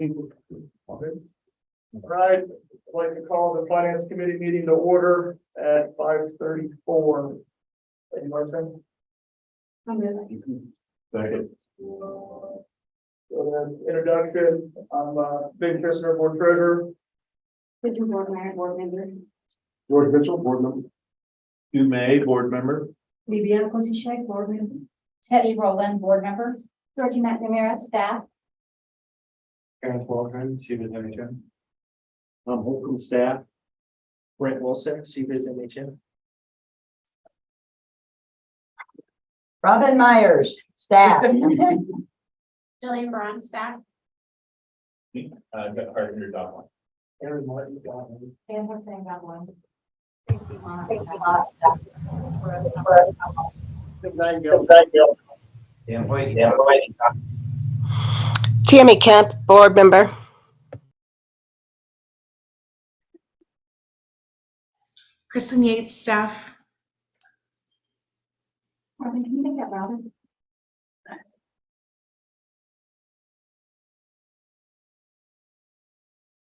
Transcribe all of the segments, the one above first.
All right, I'd like to call the Finance Committee meeting to order at 5:34. Any motion? Second. Introduction, I'm Ben Kistner, board treasurer. Board member. George Mitchell, board member. Hugh May, board member. Viviana Kosishek, board member. Teddy Rowland, board member. Georgie McNamara, staff. Karen Waldron, CBIZ MHM. Holcomb, staff. Brent Wilson, CBIZ MHM. Robin Myers, staff. Jillian Braun, staff. Got hard to dot one. Aaron Martin, Dan Hussein got one. Dan White. Tammy Kemp, board member. Kristen Yates, staff. Robin, can you make that Robin?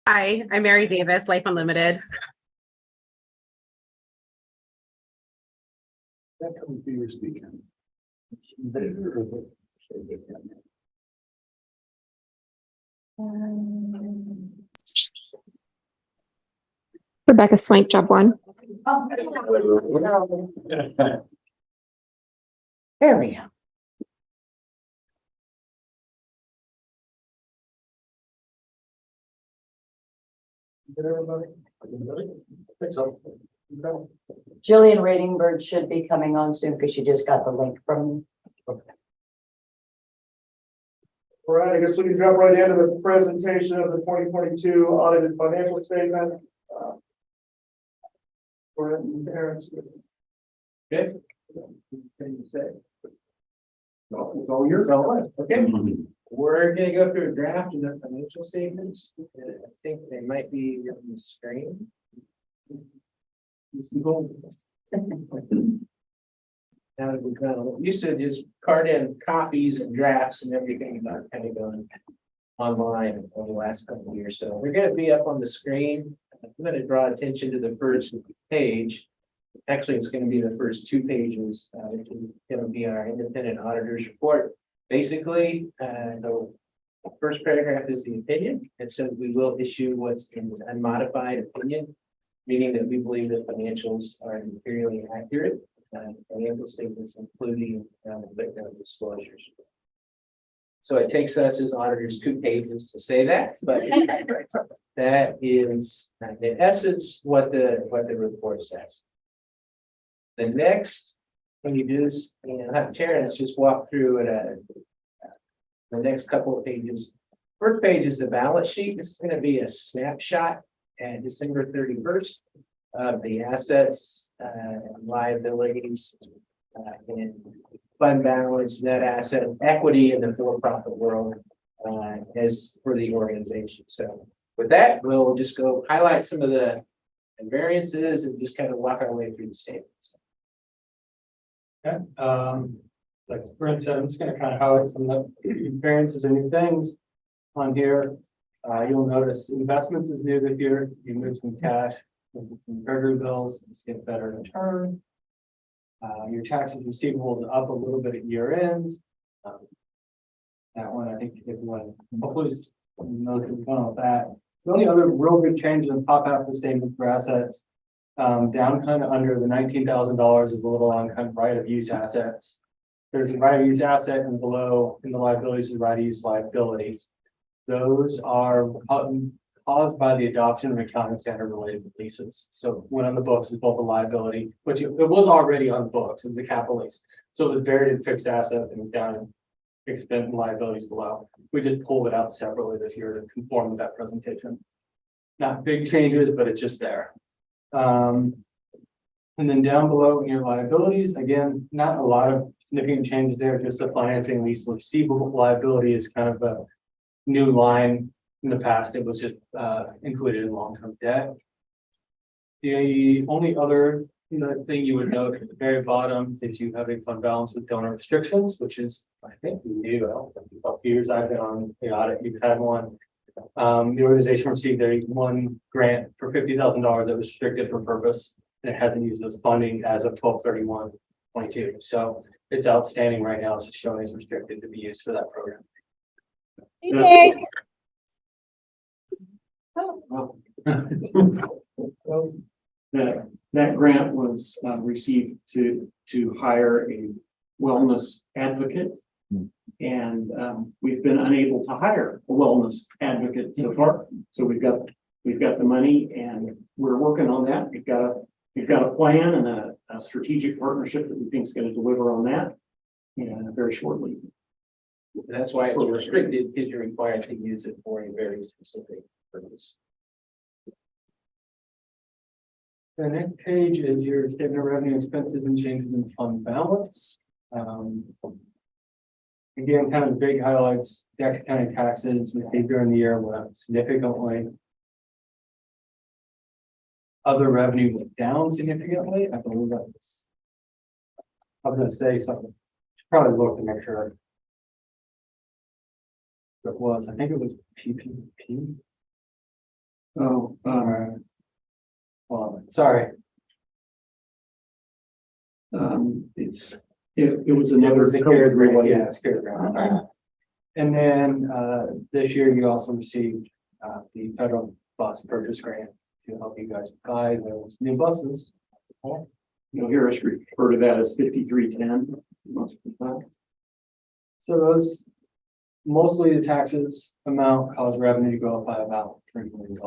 Hi, I'm Mary Davis, Life Unlimited. That comes to your speaker. Rebecca Swank, job one. Oh. There we go. Get everybody? I think so. Okay. Jillian Ratingberg should be coming on soon because she just got the link from me. All right, I guess we can jump right into the presentation of the 2022 audited financial statement. For parents. Okay. Can you say? No, it's all yours, all right, okay. We're gonna go through a draft of the financial statements. I think they might be on the screen. Now that we've kind of used to just cart in copies and drafts and everything about kind of going online over the last couple of years. So we're gonna be up on the screen. I'm gonna draw attention to the first page. Actually, it's gonna be the first two pages, which is gonna be our independent auditor's report. Basically, the first paragraph is the opinion. It says we will issue what's in an unmodified opinion, meaning that we believe that financials are materially accurate, financial statements including the disclosures. So it takes us as auditors 2 pages to say that, but that is in essence what the report says. The next, when you do this, have Terrence just walk through it. The next couple of pages. First page is the balance sheet. This is going to be a snapshot at December 31st of the assets, liabilities, and fund balance, net asset, equity in the for-profit world as for the organization. So with that, we'll just go highlight some of the variances and just kind of walk our way through the statements. Okay, like Brent said, I'm just gonna kind of highlight some of the variances and new things on here. You'll notice investments is new this year. You move some cash, some treasury bills, it's get better return. Your taxes receivable is up a little bit at year end. That one, I think everyone hopefully knows what's going on with that. The only other real big change in the top half of the statement for assets, down kind of under the $19,000 is a little on kind of right of use assets. There's a right of use asset and below in the liabilities is right of use liability. Those are caused by the adoption of accounting standard related to leases. So when on the books is both a liability, which it was already on the books, it was a capital lease. So it was buried in fixed asset and down in expense liabilities below. We just pulled it out separately this year to conform with that presentation. Not big changes, but it's just there. And then down below in your liabilities, again, not a lot of significant changes there, just the financing lease receivable liability is kind of a new line. In the past, it was just included in long-term debt. The only other thing you would note at the very bottom is you have a fund balance with donor restrictions, which is, I think, you do. A few years I've been on the audit, you've had one. The organization received one grant for $50,000 that was restricted for purpose. And it hasn't used those funding as of 12/31/22. So it's outstanding right now. It's just showing it's restricted to be used for that program. That grant was received to hire a wellness advocate. And we've been unable to hire a wellness advocate so far. So we've got the money and we're working on that. We've got a plan and a strategic partnership that we think is going to deliver on that. And very shortly. That's why it's restricted, because you're required to use it for a very specific purpose. The next page is your statement of revenue, expenses, and changes in fund balance. Again, kind of the big highlights, Jackson County taxes received during the year went up significantly. Other revenue went down significantly. I believe that was. I was gonna say something. Should probably look to make sure. It was, I think it was PPP. Oh, Well, sorry. It was It another. was the CARES grant, yeah, it's CARES grant. And then this year you also received the federal bus purchase grant to help you guys buy those new buses. You'll hear us refer to that as 5310. So those, mostly the taxes amount caused revenue to go up by about $3 million.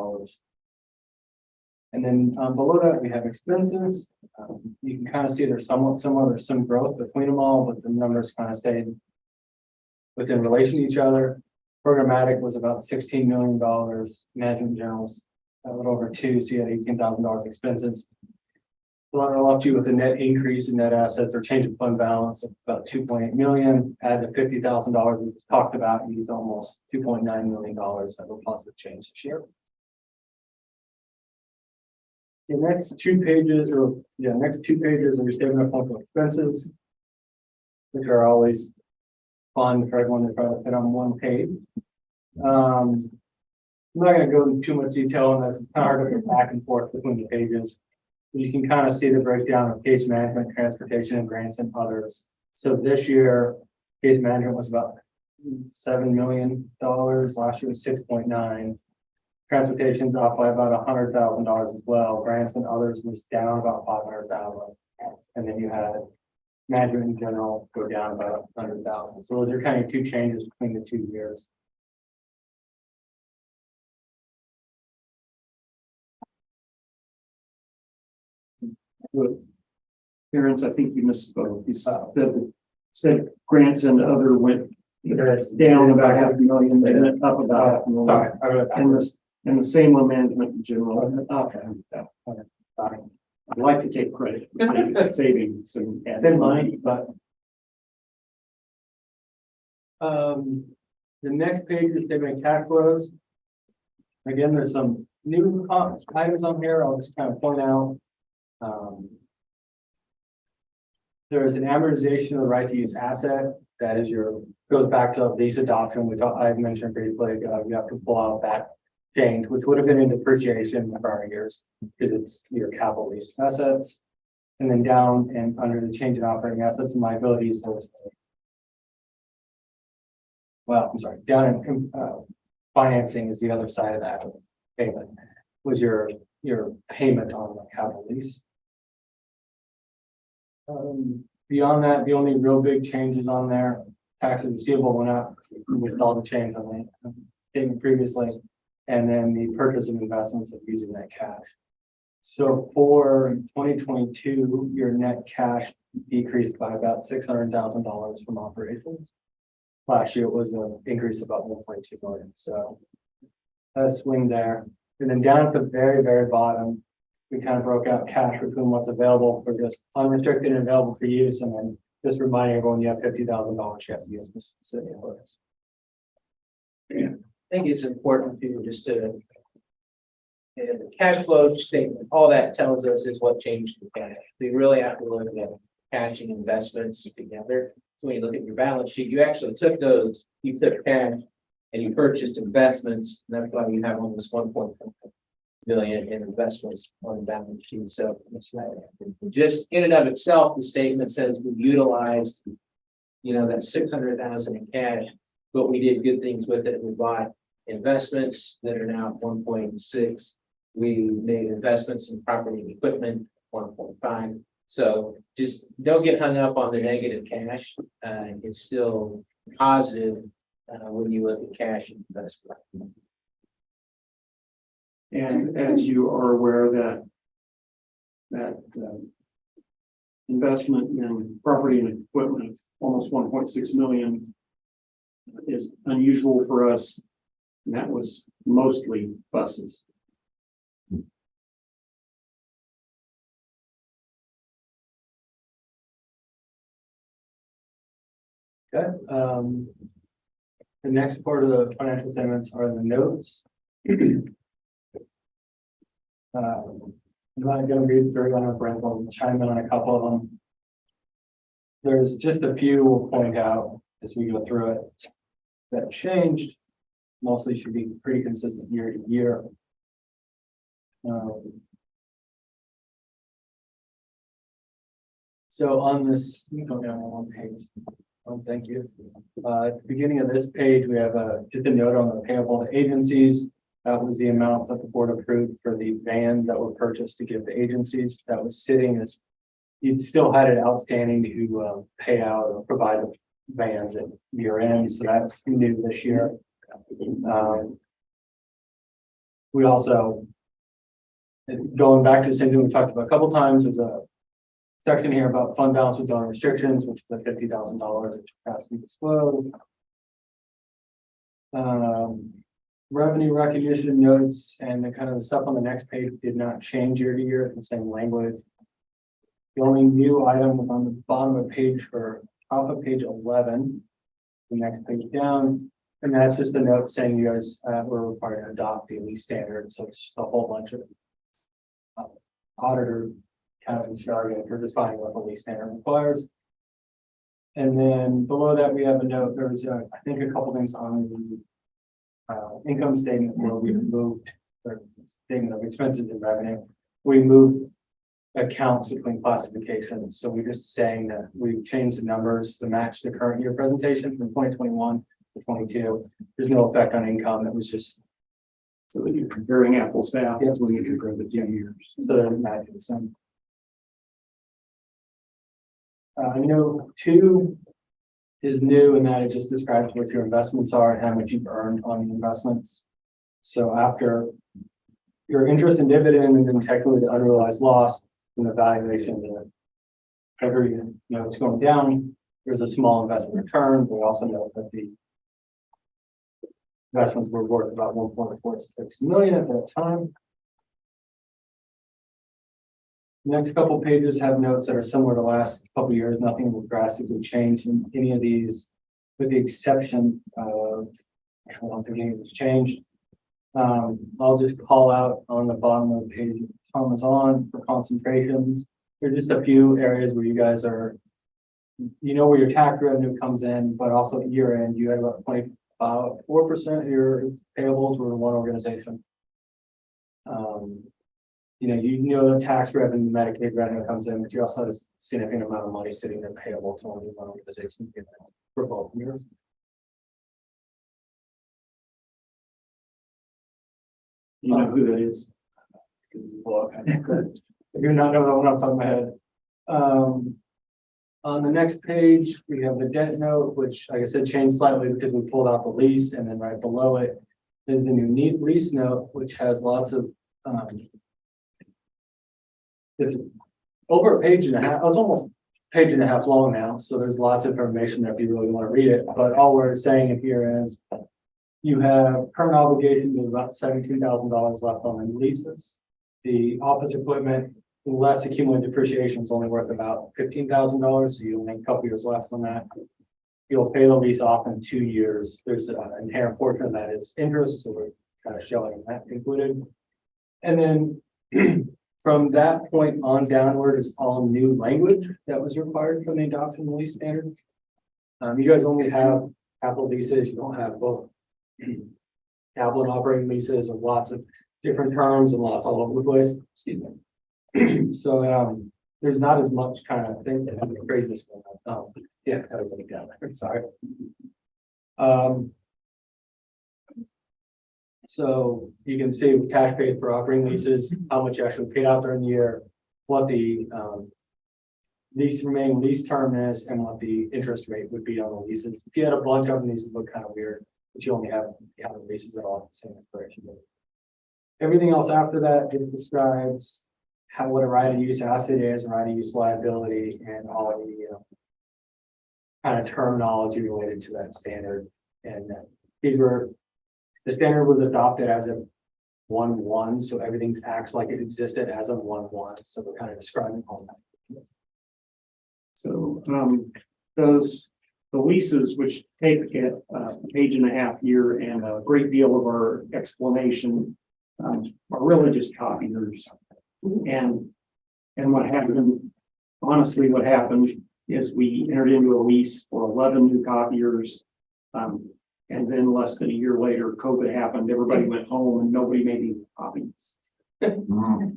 And then below that, we have expenses. You can kind of see they're somewhat similar. There's some growth between them all, but the numbers kind of stayed within relation to each other. Programmatic was about $16 million. Management generals a little over $2 million, so you had $18,000 expenses. So that left you with a net increase in net assets or change of fund balance of about $2.8 million. Add the $50,000 we just talked about, you get almost $2.9 million of a positive change this year. The next two pages are your statement of functional expenses, which are always fun for everyone to try to fit on one page. I'm not going to go into too much detail on this. It's kind of hard to go back and forth between the pages. You can kind of see the breakdown of case management, transportation, and grants and others. So this year, case management was about $7 million. Last year was 6.9. Transportation's up by about $100,000 as well. Grants and others was down about $500,000. And then you had management in general go down about $100,000. So those are kind of two changes between the 2 years. Terrence, I think you misspoke. You said grants and other went down about $500,000, and then up about $500,000. Sorry, I wrote that. And the same with management in general. Okay. Sorry. I'd like to take credit for saving some. It's in money, but. The next page is statement of cash flows. Again, there's some new items on here. I'll just kind of point out. There is an amortization of the right to use asset. That is goes back to lease adoption, which I've mentioned briefly. You have to pull out that change, which would have been in depreciation in the prior years because it's your capital lease assets. And then down and under the change in operating assets and liabilities, there was down in financing is the other side of that payment, was your payment on the capital lease. Beyond that, the only real big changes on there, taxes receivable went up with all the change on the statement previously, and then the purchase of investments of using that cash. So for 2022, your net cash decreased by about $600,000 from operations. Last year it was an increase of about 1.2 million. So a swing there. And then down at the very, very bottom, we kind of broke out cash between what's available for just unrestricted and available for use. And then just reminding everyone you have $50,000 you have to use for specific purpose. I think it's important to just to the cash flow statement, all that tells us is what changed in cash. We really have to look at cash and investments together. So when you look at your balance sheet, you actually took cash and you purchased investments, and that's why you have almost 1.5 billion in investments on the balance sheet. So it's not, just in and of itself, the statement says we utilized, that 600,000 in cash, but we did good things with it. We bought investments that are now at 1.6. We made investments in property and equipment, 1.5. So just don't get hung up on the negative cash. It's still positive when you look at cash and investment. And as you are aware that investment in property and equipment of almost 1.6 million is unusual for us. And that was mostly buses. Okay, the next part of the financial statements are the notes. I'm not gonna read through, I know Brent will chime in on a couple of them. There's just a few we'll point out as we go through it that changed. Mostly should be pretty consistent year to year. So on this, go down one page. Oh, thank you. At the beginning of this page, we have just a note on the payable to agencies. That was the amount that the board approved for the vans that were purchased to give to agencies. That was sitting as, you'd still had it outstanding to pay out or provide the vans at year end. So that's new this year. We also, going back to the same thing we talked about a couple times, there's a section here about fund balance with donor restrictions, which is the $50,000 that has to be disclosed. Revenue recognition notes and the kind of the stuff on the next page did not change year to year, the same language. The only new item was on the bottom of page for top of page 11, the next page down. And that's just a note saying you guys were required to adopt the lease standard. So it's just a whole bunch of auditor kind of jargon for defining what the lease standard requires. And then below that, we have a note. There's, I think, a couple things on the income statement where we moved, or statement of expenses and revenue. We moved accounts between classifications. So we're just saying that we changed the numbers to match the current year presentation from 2021 to 22. There's no effect on income. It was just So that you're comparing apples to apples when you compare the 2 years. so that it matches the same. I know 2 is new in that it just describes what your investments are and how much you've earned on the investments. So after your interest and dividend and then technically the unrealized loss and the valuation, every, it's going down, there's a small investment return. We also know that the investments were worth about 1.46 million at that time. Next couple pages have notes that are similar to the last couple of years. Nothing will drastically change in any of these, with the exception of, I don't think anything's changed. I'll just call out on the bottom of the page, Thomas on for concentrations. There's just a few areas where you guys are, where your tax revenue comes in, but also year end, you had about 24% of your payables were in one organization. The tax revenue, Medicaid revenue comes in, but you also have a significant amount of money sitting there payable to only one organization for both years. You know who that is? If you're not knowing what I'm talking about, on the next page, we have the debt note, which, like I said, changed slightly because we pulled out the lease, and then right below it is the new lease note, which has lots of it's over a page and a half. It's almost a page and a half long now, so there's lots of information there if you really want to read it. But all we're saying here is you have current obligations of about $17,000 left on the leases. The office equipment, less accumulated depreciation, is only worth about $15,000, so you'll make a couple years left on that. You'll pay the lease off in 2 years. There's an inherent portion of that is interest, so we're kind of showing that included. And then from that point on downward is all new language that was required from the adoption of the lease standard. You guys only have capital leases, you don't have both capital and operating leases and lots of different terms and lots all over the place. Excuse me. So, there's not as much kind of thing, craziness going on. Yeah, everybody down there, sorry. So you can see cash paid for operating leases, how much you actually paid out during the year, what the, remaining lease term is, and what the interest rate would be on the leases. If you had a bunch of them, these would look kind of weird, but you only have, leases that all have the same expiration date. Everything else after that, it describes how, what a right of use asset is, a right of use liability, and all the, kind of terminology related to that standard. And the standard was adopted as of 1/1, so everything acts like it existed as of 1/1. So we're kind of describing all that. So, the leases, which take a page and a half here and a great deal of our explanation, are really just copiers. And what happened, honestly, what happened is we entered into a lease for 11 new copiers. And then less than a year later, COVID happened, everybody went home and nobody made any copies. We're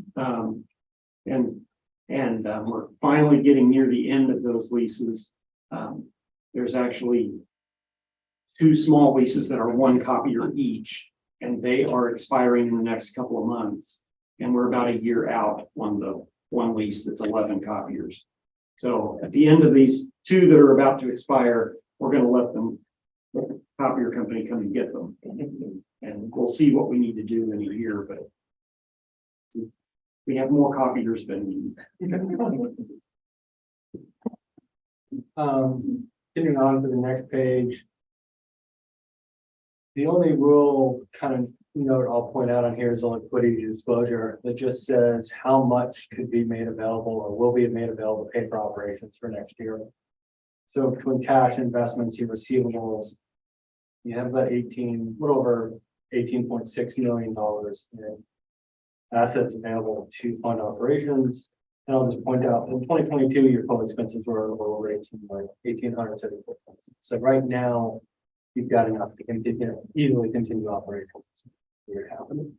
finally getting near the end of those leases. There's actually 2 small leases that are 1 copier each, and they are expiring in the next couple of months. And we're about a year out on the 1 lease that's 11 copiers. So at the end of these 2 that are about to expire, we're going to let the copier company come and get them. And we'll see what we need to do in a year, but we have more copiers than we need. Getting on to the next page. The only rule kind of note I'll point out on here is the liquidity disclosure that just says how much could be made available or will be made available to pay for operations for next year. So between cash investments, your receivables, you have about little over $18.6 million in assets available to fund operations. And I'll just point out, in 2022, your total expenses were a little over 1,874. So right now, you've got enough to easily continue operations. Here happening.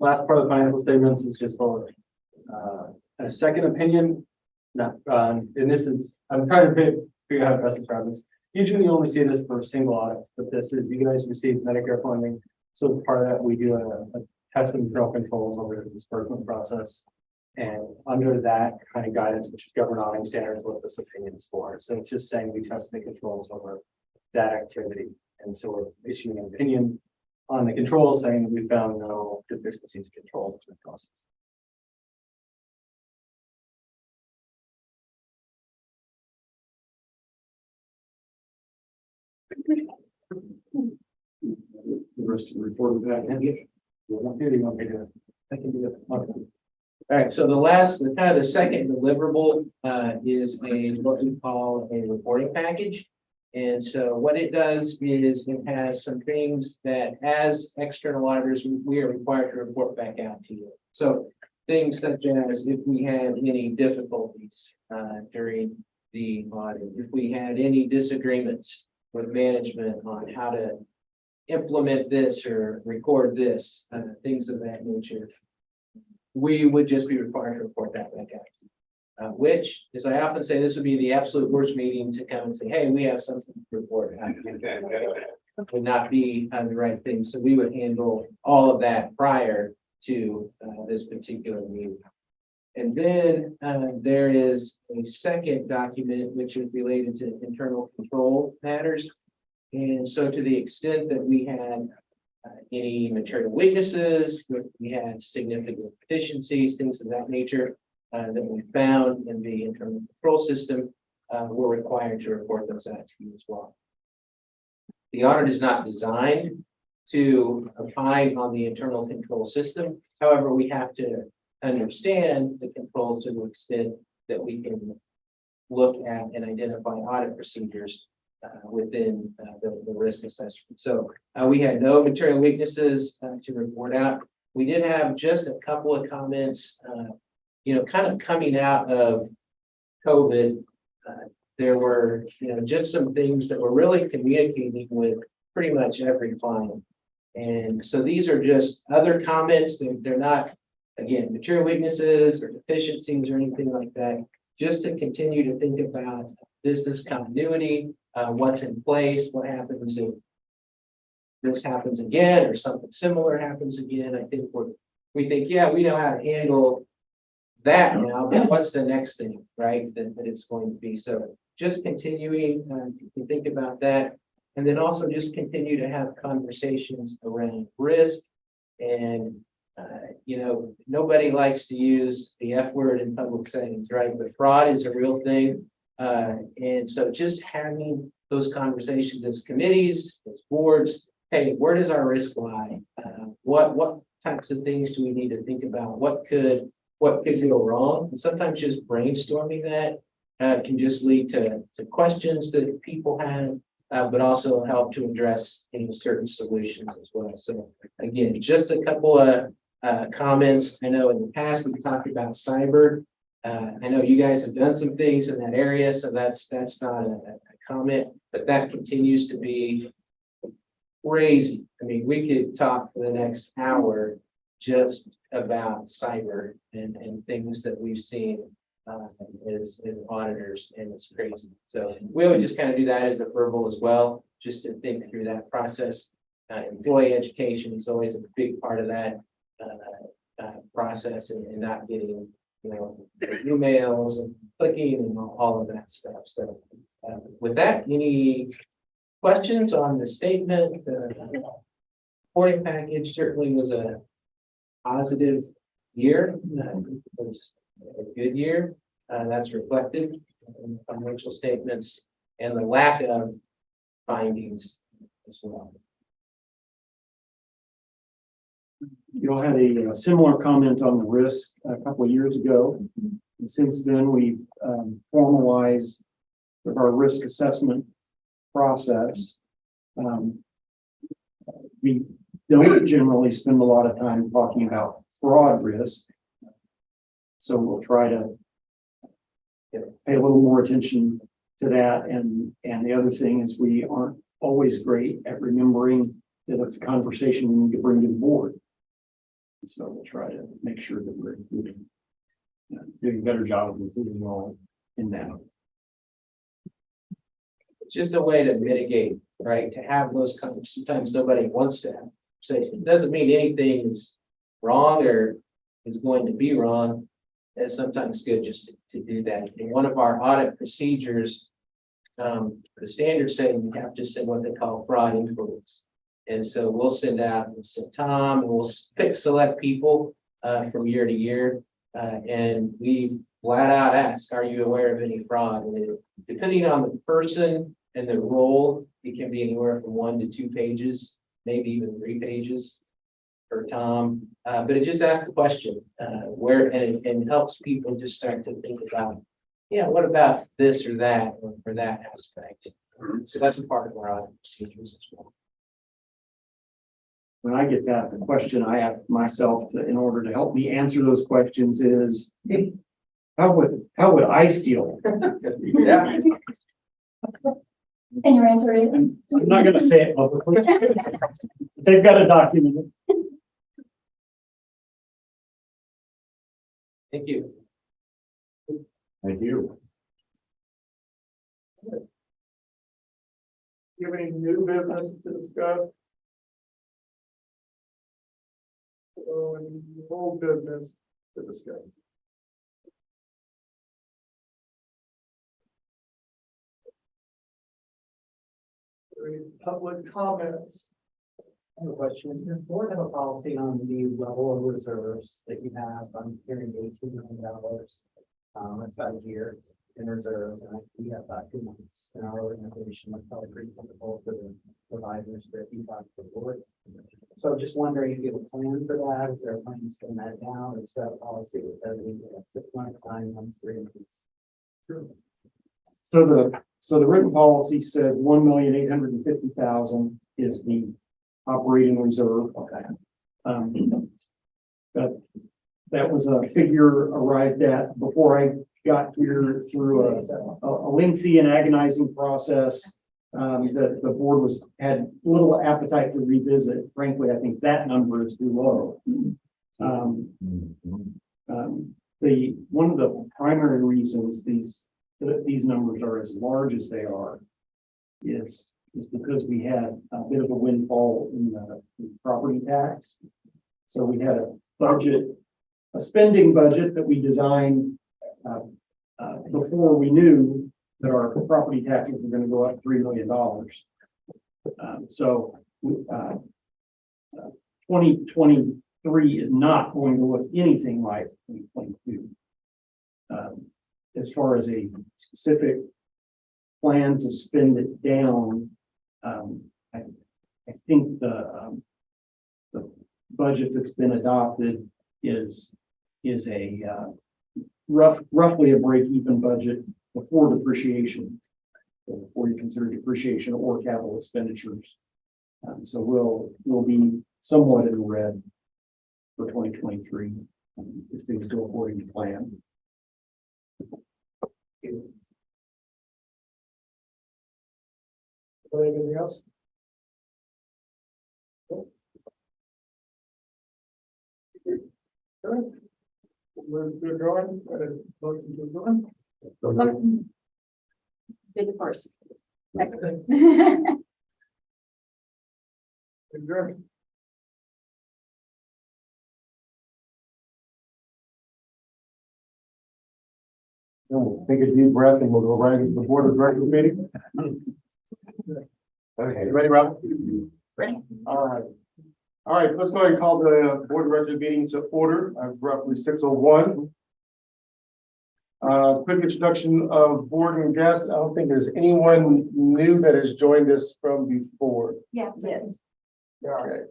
Last part of the financial statements is just a second opinion. And this is, I'm trying to figure out how to best describe this. Usually you only see this for a single audit, but this is, you guys receive Medicare funding. So part of that, we do a test and control controls over the disbursement process. And under that kind of guidance, which is government auditing standards, what this opinion is for. So it's just saying we test the controls over that activity. And so we're issuing an opinion on the controls saying that we found no deficiencies controlled in the process. The rest of the report of that. I can do it. Okay. All right, so the kind of the second deliverable is what we call a reporting package. And so what it does is it has some things that as external auditors, we are required to report back out to you. So things such as if we had any difficulties during the audit, if we had any disagreements with management on how to implement this or record this, things of that nature, we would just be required to report that back out. Which, as I often say, this would be the absolute worst meeting to come and say, hey, we have something to report. Would not be the right thing. So we would handle all of that prior to this particular meeting. And then there is a second document which is related to internal control matters. And so to the extent that we had any material weaknesses, that we had significant deficiencies, things of that nature that we found in the internal control system, we're required to report those out to you as well. The audit is not designed to opine on the internal control system. However, we have to understand the controls to the extent that we can look at and identify audit procedures within the risk assessment. So we had no material weaknesses to report out. We did have just a couple of comments, kind of coming out of COVID. there were, just some things that were really communicating with pretty much every client. And so these are just other comments. They're not, again, material weaknesses or deficiencies or anything like that. Just to continue to think about business continuity, what's in place, what happens if this happens again or something similar happens again. I think we think, yeah, we know how to handle that now, but what's the next thing, right? That it's going to be. So just continuing to think about that. And then also just continue to have conversations around risk. And, nobody likes to use the F word in public settings, right? But fraud is a real thing. And so just having those conversations as committees, as boards, hey, where does our risk lie? What types of things do we need to think about? What could go wrong? And sometimes just brainstorming that can just lead to questions that people have, but also help to address certain solutions as well. So again, just a couple of comments. I know in the past we've talked about cyber. I know you guys have done some things in that area, so that's not a comment, but that continues to be crazy. I mean, we could talk for the next hour just about cyber and things that we've seen as auditors, and it's crazy. So we would just kind of do that as a verbal as well, just to think through that process. Employee education is always a big part of that process, and not getting emails and clicking and all of that stuff. So with that, any questions on the statement? The reporting package certainly was a positive year. It was a good year. That's reflected in the financial statements and the lack of findings as well. You all had a similar comment on the risk a couple of years ago. And since then, we've formalized our risk assessment process. We don't generally spend a lot of time talking about fraud risk. So we'll try to pay a little more attention to that. And the other thing is we aren't always great at remembering that it's a conversation we need to bring to the board. So we'll try to make sure that we're including, doing a better job of including all in that. It's just a way to mitigate, right? To have those sometimes nobody wants to say, it doesn't mean anything is wrong or is going to be wrong. It's sometimes good just to do that. In one of our audit procedures, the standards say you have to send what they call fraud inquiries. And so we'll send Tom, and we'll pick select people from year to year. And we flat out ask, are you aware of any fraud? And depending on the person and the role, it can be anywhere from 1 to 2 pages, maybe even 3 pages for Tom. But it just asks the question and helps people just start to think about, what about this or that or that aspect? So that's a part of our audit procedures as well. When I get that, the question I ask myself in order to help me answer those questions is, how would I steal? Yeah. And your answer is? I'm not going to say it publicly. They've got to document it. Thank you. Thank you. Do you have any new business to discuss? Or any old business to discuss? Any public comments? I have a question. Does the board have a policy on the level of reserves that you have? I'm hearing $18 million. That's about a year in reserve. And we have about 2 months in our organization. That's probably pretty typical for the providers that you talk to the board. So just wondering if you have a plan for that. Is there a plan to spend that down, or is that a policy that says we have 6 months, 9 months, 3 months? So the written policy said 1,850,000 is the operating reserve. Okay. That was a figure arrived at before I got here through a lengthy and agonizing process. That the board had little appetite to revisit. Frankly, I think that number is too low. One of the primary reasons these numbers are as large as they are is because we had a bit of a windfall in the property tax. So we had a spending budget that we designed before we knew that our property taxes were going to go up $3 million. So 2023 is not going to look anything like 2022. As far as a specific plan to spend it down, I think the budget that's been adopted is a roughly a break-even budget before depreciation, before you consider depreciation or capital expenditures. So we'll be somewhat in the red for 2023 if things go according to plan. Anything else? We're going, motion to adjourn. Big first. Adjourn. We'll take a deep breath and we'll go right into the board of directors meeting. Okay, you ready, Rob? Ready. All right. All right, so let's go ahead and call the board of directors meeting to order. Roughly 6:01. Quick introduction of board and guests. I don't think there's anyone new that has joined us from before. Yeah. Yes. All right.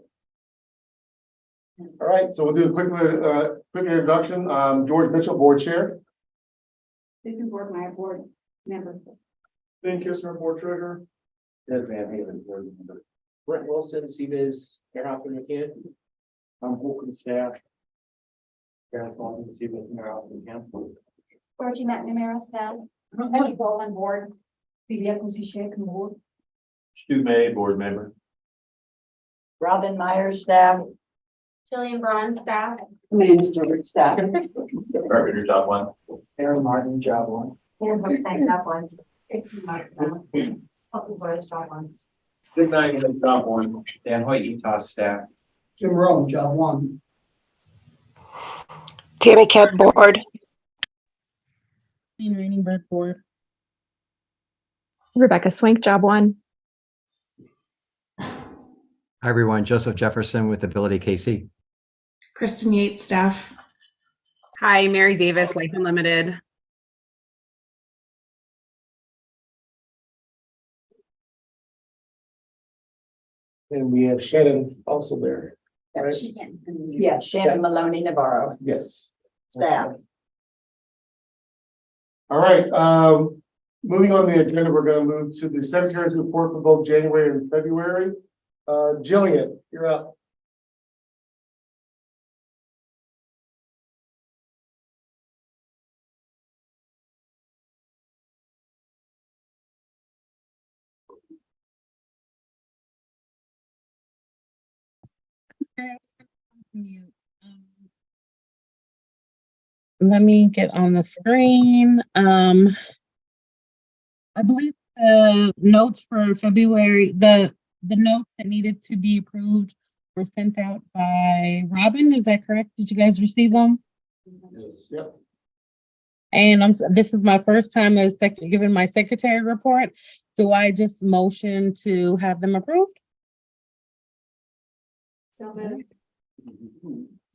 All right, so we'll do a quick introduction. George Mitchell, board chair. Susan Board, my board member. Ben Kissner, board treasurer. Ed Van Halen, board member. Brent Wilson, CBiz, Fairhoff and McKeon. I'm Holcomb staff. See what Georgie McNamara, staff. Ellie Boland, board. Sylvia Cousichek, board. Stu May, board member. Robin Myers, staff. Jillian Braun, staff. Amanda Stewart, staff. Carpenter, job one. Aaron Martin, job one. Karen Hookstein, job one. Also, boys, job one. Big nine, job one. Dan Hoyt, Utah staff. Kim Rowe, job one. Tammy Kemp, board. Raining Bird board. Rebecca Swink, job one. Hi, everyone. Joseph Jefferson with Ability KC. Kristen Yates, staff. Hi, Mary Davis, Life Unlimited. And we have Shannon also there. Right. Yeah, Shannon Maloney Navarro, Yes. staff. All right, moving on the agenda, we're gonna move to the secretary's report for both January and February. Jillian, you're up. Let me get on the screen. I believe the notes for February, the notes that needed to be approved were sent out by Robin. Is that correct? Did you guys receive them? Yes. Yep. And this is my first time as giving my secretary report. Do I just motion to have them approved? So moved.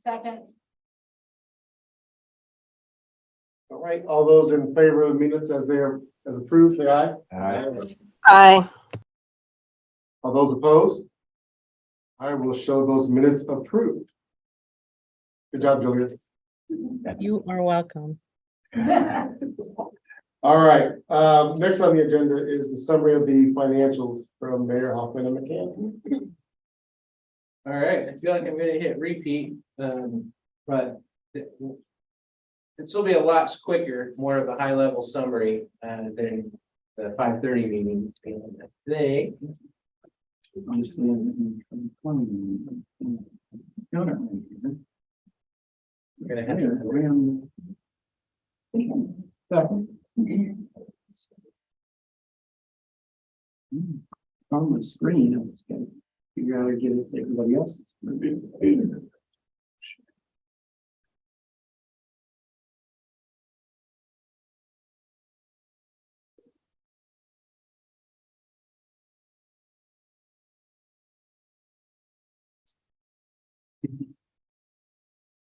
Second. All right, all those in favor of the minutes as they are as approved, say aye. Aye. All those opposed? I will show those minutes approved. Good job, Julian. You are welcome. All right, next on the agenda is the summary of the financials from Mayor Hoffman and McCann. All right, I feel like I'm gonna hit repeat, but This will be a lot quicker, more of a high level summary than the 5:30 meeting. They. We're gonna have to. On the screen, I'm just gonna figure out how to get it to everybody else.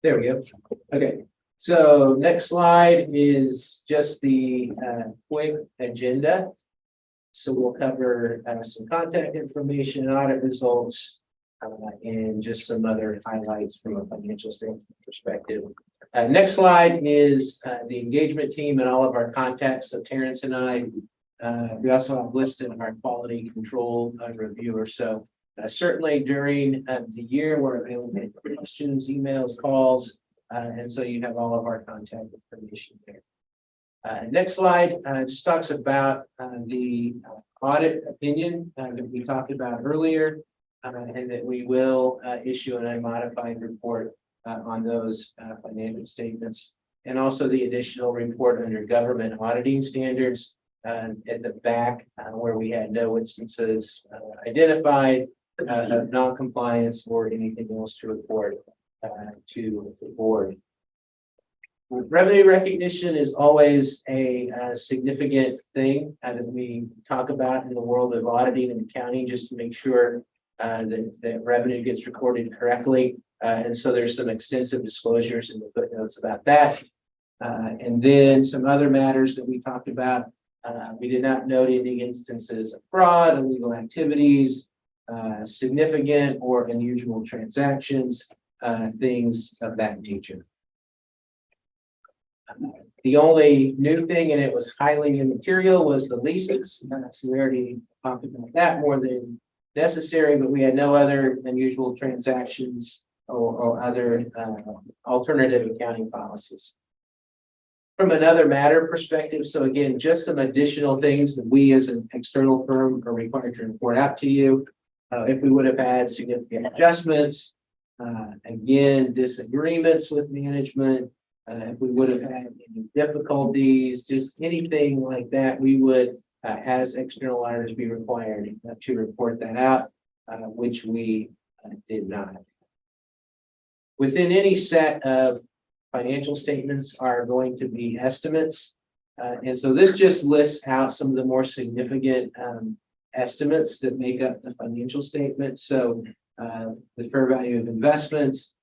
There we go. Okay, so next slide is just the quick agenda. So we'll cover some contact information, audit results, and just some other highlights from a financial statement perspective. Next slide is the engagement team and all of our contacts. So Terrence and I, we also have listed our quality control reviewer. So certainly during the year, we're available for questions, emails, calls, and so you have all of our contact information there. Next slide just talks about the audit opinion that we talked about earlier, and that we will issue an unmodified report on those financial statements, and also the additional report under government auditing standards at the back where we had no instances identified of non-compliance or anything else to report to the board. Revenue recognition is always a significant thing that we talk about in the world of auditing and accounting, just to make sure that revenue gets recorded correctly. And so there's some extensive disclosures in the footnotes about that. And then some other matters that we talked about. We did not note any instances of fraud, illegal activities, significant or unusual transactions, things of that nature. The only new thing, and it was highly immaterial, was the leases. So we already talked about that more than necessary, but we had no other unusual transactions or other alternative accounting policies. From another matter perspective, so again, just some additional things that we as an external firm are required to report out to you. If we would have had significant adjustments, again, disagreements with management, if we would have had any difficulties, just anything like that, we would, as external auditors, be required to report that out, which we did not. Within any set of financial statements are going to be estimates. And so this just lists out some of the more significant estimates that make up the financial statement. So the fair value of investments,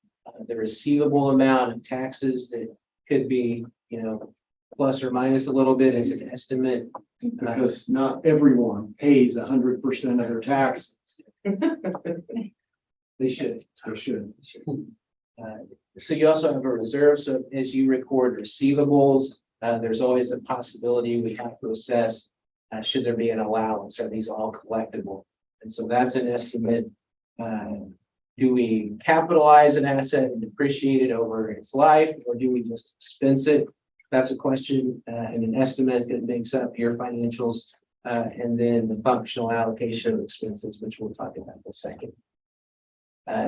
the receivable amount of taxes that could be, plus or minus a little bit as an estimate. Because not everyone pays 100% of their taxes. They should. They should. So you also have a reserve. So as you record receivables, there's always a possibility we have to assess, should there be an allowance? Are these all collectible? And so that's an estimate. Do we capitalize an asset and depreciate it over its life, or do we just expense it? That's a question and an estimate that makes up your financials. And then the functional allocation of expenses, which we'll talk about in a second.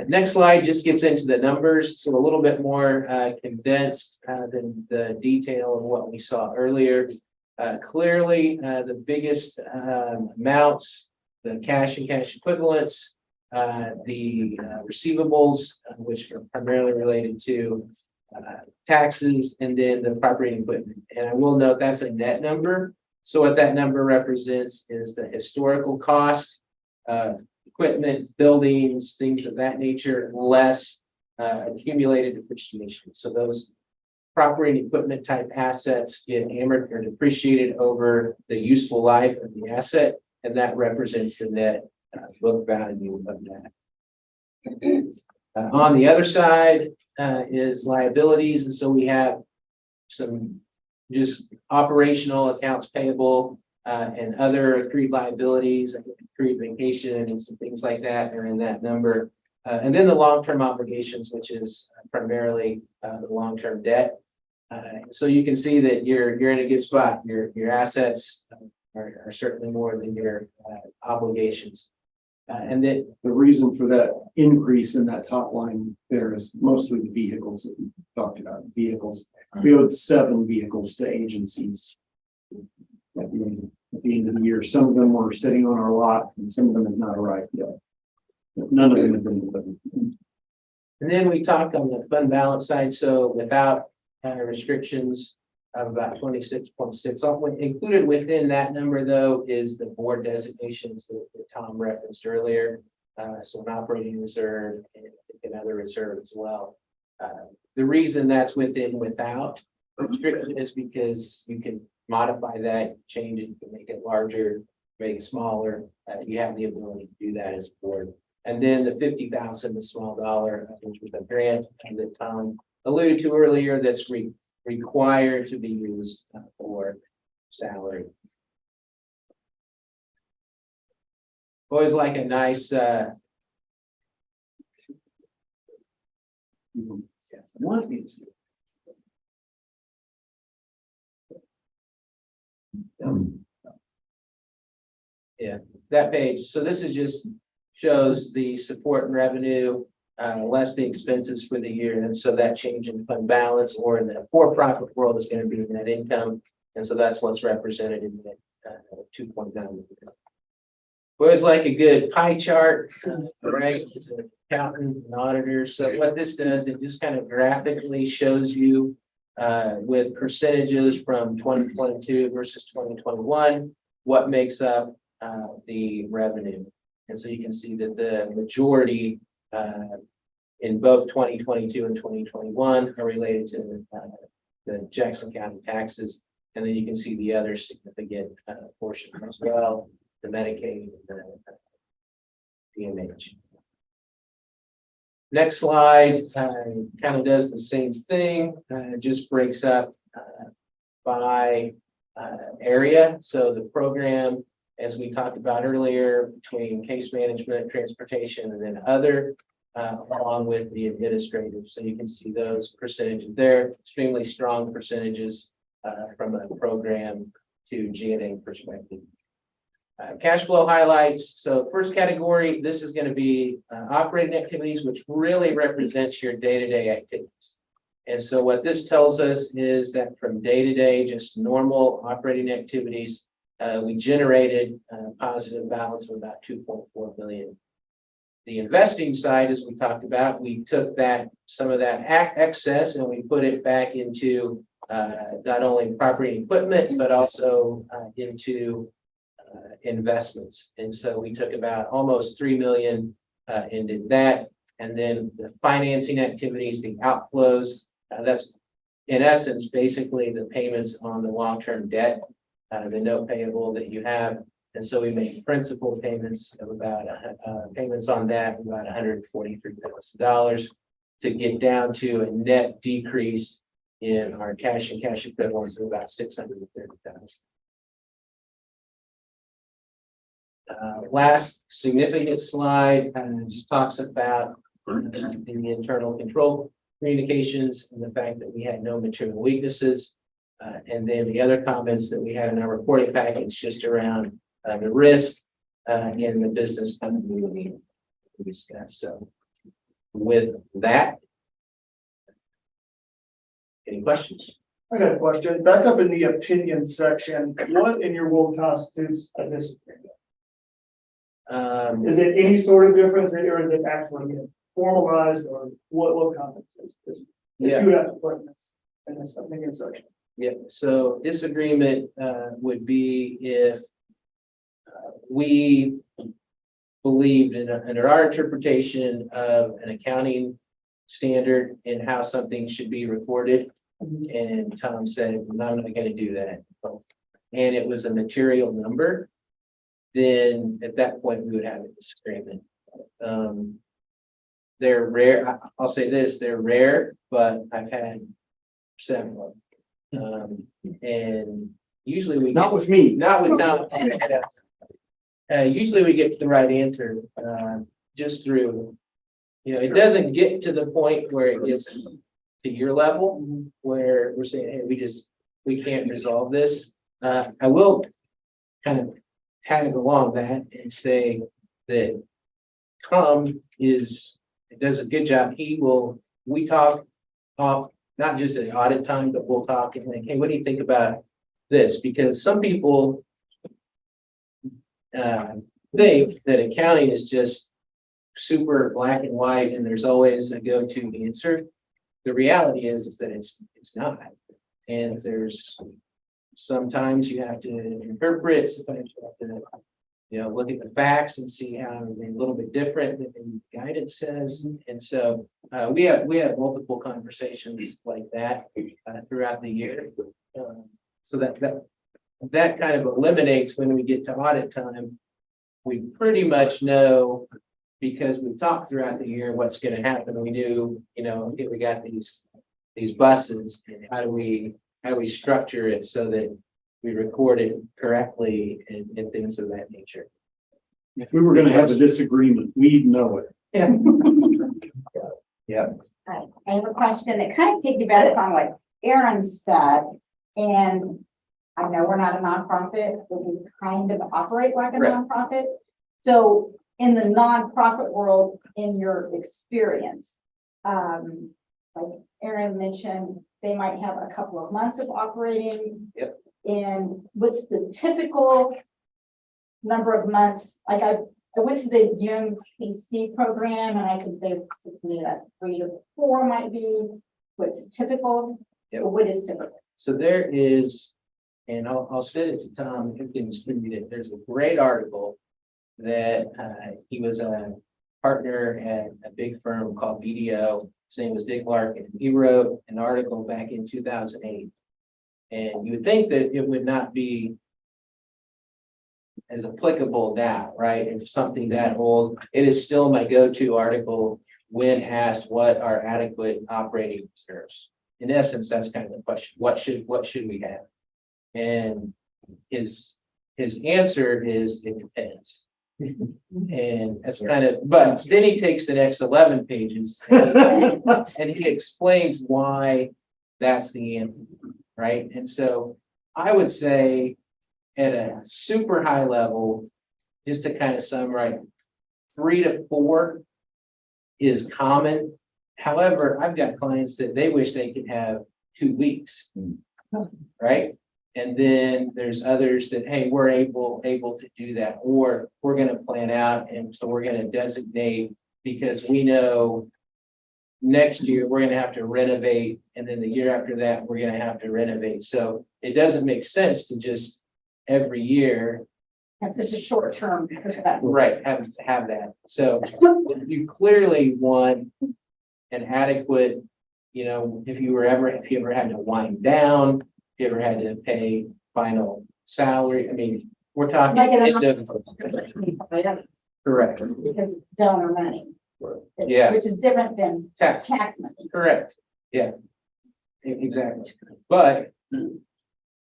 Next slide just gets into the numbers, so a little bit more condensed than the detail of what we saw earlier. Clearly, the biggest amounts, the cash and cash equivalents, the receivables, which are primarily related to taxes, and then the property and equipment. And I will note that's a net number. So what that number represents is the historical cost, equipment, buildings, things of that nature, less accumulated depreciation. So those property and equipment type assets get amortized or depreciated over the useful life of the asset, and that represents the net book value of that. On the other side is liabilities, and so we have some just operational accounts payable and other accrued liabilities, accrued vacation and some things like that are in that number. And then the long-term obligations, which is primarily the long-term debt. So you can see that you're in a good spot. Your assets are certainly more than your obligations. And then, The reason for that increase in that top line there is mostly the vehicles that we talked about, vehicles. We owed 7 vehicles to agencies at the end of the year. Some of them were sitting on our lot and some of them have not arrived yet. But none of them have been delivered. and then we talked on the fund balance side, so without restrictions of about 26.6. Included within that number, though, is the board designations that Tom referenced earlier. So an operating reserve and another reserve as well. The reason that's without restriction is because you can modify that, change it, you can make it larger, make it smaller. You have the ability to do that as a board. And then the 50,000, the small dollar, which was a grant that Tom alluded to earlier, that's required to be used for salary. Always like a nice one piece. Yeah, that page. So this is just shows the support and revenue less the expenses for the year. And so that change in fund balance or in the for-profit world is going to be net income. And so that's what's represented in that 2.9. Always like a good pie chart, right? As an accountant and auditor. So what this does, it just kind of graphically shows you with percentages from 2022 versus 2021, what makes up the revenue. And so you can see that the majority in both 2022 and 2021 are related to the Jackson County taxes. And then you can see the other significant portion as well, the Medicaid and the PMH. Next slide kind of does the same thing, just breaks up by area. So the program, as we talked about earlier, between case management, transportation, and then other, along with the administrative. So you can see those percentages there, extremely strong percentages from a program to G&A perspective. Cash flow highlights. So first category, this is going to be operating activities, which really represents your day-to-day activities. And so what this tells us is that from day-to-day, just normal operating activities, we generated a positive balance of about 2.4 billion. The investing side, as we talked about, we took some of that excess and we put it back into not only property and equipment, but also into investments. And so we took about almost 3 million into that. And then the financing activities, the outflows, that's in essence, basically the payments on the long-term debt, the note payable that you have. And so we made principal payments of about payments on that of about $143,000 to get down to a net decrease in our cash and cash equivalents of about 630,000. Last significant slide just talks about the internal control communications and the fact that we had no material weaknesses. And then the other comments that we had in our reporting package just around the risk in the business continuity we discussed. So with that, any questions? I got a question. Back up in the opinion section, what in your world constitutes a disagreement? Is it any sort of difference or is it actually formalized or what constitutes this? Yeah. If you have to put in this opinion section. Yeah, so disagreement would be if we believed under our interpretation of an accounting standard in how something should be recorded. And Tom said, I'm not going to do that. And it was a material number, then at that point we would have a disagreement. They're rare. I'll say this, they're rare, but I've had several. And usually we Not with me. not with Tom. Usually we get to the right answer just through, it doesn't get to the point where it gets to your level where we're saying, hey, we can't resolve this. I will kind of tag along that and say that Tom does a good job. We talk off, not just at audit time, but we'll talk and like, hey, what do you think about this? Because some people think that accounting is just super black and white and there's always a go-to answer. The reality is that it's not. And there's sometimes you have to interpret, sometimes you have to, look at the facts and see how they're a little bit different than the guidance says. And so we have multiple conversations like that throughout the year. So that kind of eliminates when we get to audit time. We pretty much know, because we've talked throughout the year what's going to happen. We knew, okay, we got these buses, and how do we structure it so that we record it correctly and things of that nature. If we were gonna have a disagreement, we'd know it. Yeah. Yeah. Hi, I have a question that kind of piggybacks on what Aaron said, and I know we're not a nonprofit, but we kind of operate like a Right. nonprofit. So in the nonprofit world, in your experience, like Aaron mentioned, they might have a couple of months of operating. Yep. And what's the typical number of months? Like I went to the UMPC program and I could, they said to me that 3 to 4 might be what's typical. Yep. So what is typical? So there is, and I'll send it to Tom, who can distribute it. There's a great article that he was a partner at a big firm called BDO. His name was Dick Larkin. He wrote an article back in 2008. And you would think that it would not be as applicable now, right? If something that old, it is still my go-to article when asked what are adequate operating reserves. In essence, that's kind of the question. What should we have? And his answer is it depends. And that's kind of, but then he takes the next 11 pages and he explains why that's the answer, right? And so I would say at a super high level, just to kind of summarize, 3 to 4 is common. However, I've got clients that they wish they could have 2 weeks, right? And then there's others that, hey, we're able to do that, or we're going to plan out. And so we're going to designate because we know next year we're going to have to renovate. And then the year after that, we're going to have to renovate. So it doesn't make sense to just every year. That's just a short term perspective. Right, have that. So you clearly want an adequate, if you ever had to wind down, if you ever had to pay final salary, I mean, we're talking. Like an end of- Correct. Because it's donor money. Yeah. Which is different than Tax, tax money. correct, yeah. Exactly, but.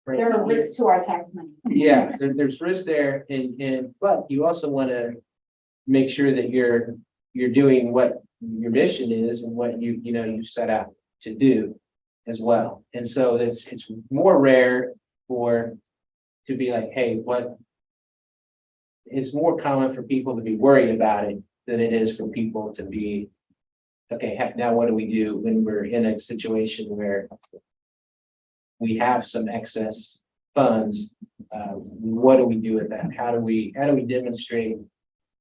There are risks to our tax money. Yeah, there's risk there but you also want to make sure that you're doing what your mission is and what you set out to do as well. And so it's more rare to be like, hey, it's more common for people to be worried about it than it is for people to be, okay, now what do we do when we're in a situation where we have some excess funds? What do we do with that? How do we demonstrate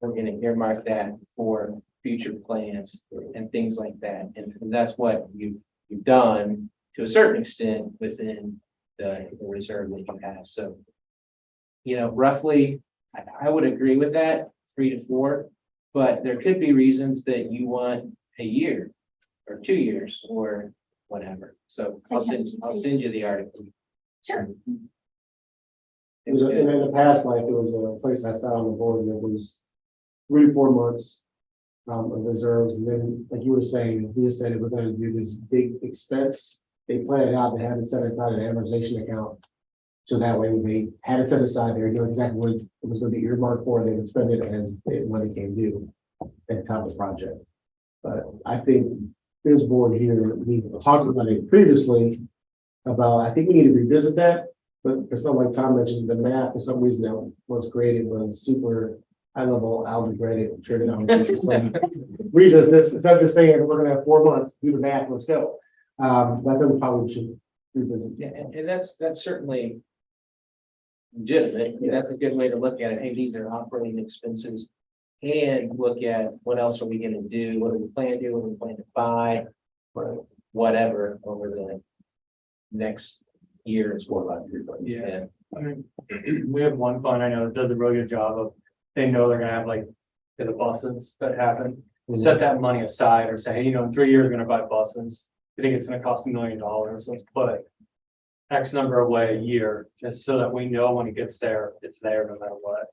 we're going to earmark that for future plans and things like that? And that's what you've done to a certain extent within the reserve that you have. So, roughly, I would agree with that, 3 to 4, but there could be reasons that you want a year or 2 years or whatever. So I'll send you the article. Sure. It's And good. in the past life, it was a place I sat on the board and it was 3 to 4 months of reserves. And then, like you were saying, we just said if we're gonna do this big expense, they plan it out, they have it set aside an amortization account. So that way they had it set aside, they were doing exactly what it was gonna be earmarked for, they would spend it as the money came due at the time of the project. But I think this board here, we talked about it previously about, I think we need to revisit that, but for something like Tom mentioned, the math, for some reason that was created was super high level algebraic trigonometry. For some reasons, this, instead of just saying we're gonna have 4 months, do the math, let's go. That then probably should revisit. Yeah, and that's certainly legitimate. That's a good way to look at it. Hey, these are operating expenses. And look at what else are we gonna do? What do we plan to do? What do we plan to buy? Or whatever over the next year is what. Yeah. I mean, we have one fund I know that does a really good job of, they know they're gonna have like the buses that happen. Set that money aside or say, hey, in 3 years, we're gonna buy buses. I think it's gonna cost $1 million. Let's put X number away a year, just so that we know when it gets there, it's there no matter what.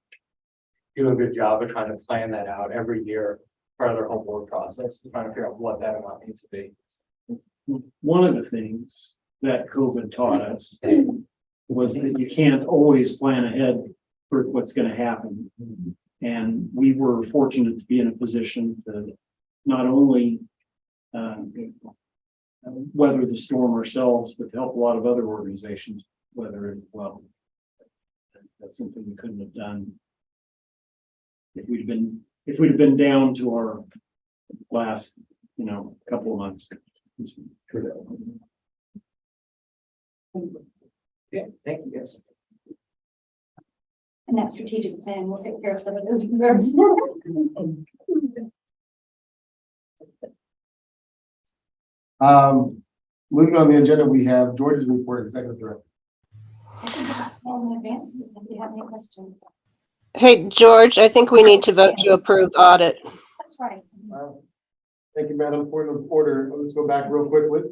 Do a good job of trying to plan that out every year, part of their whole board process, trying to figure out what that amount needs to be. One of the things that COVID taught us was that you can't always plan ahead for what's gonna happen. And we were fortunate to be in a position to not only weather the storm ourselves, but to help a lot of other organizations weather it well. That's something we couldn't have done if we'd have been down to our last, couple of months. Yeah, thank you guys. And that strategic plan will take care of some of those verbs. Moving on the agenda, we have George's report, executive director. I think about all in advance, if you have any questions. Hey, George, I think we need to vote to approve the audit. That's right. Thank you, Madam. Point of order. Let's go back real quickly.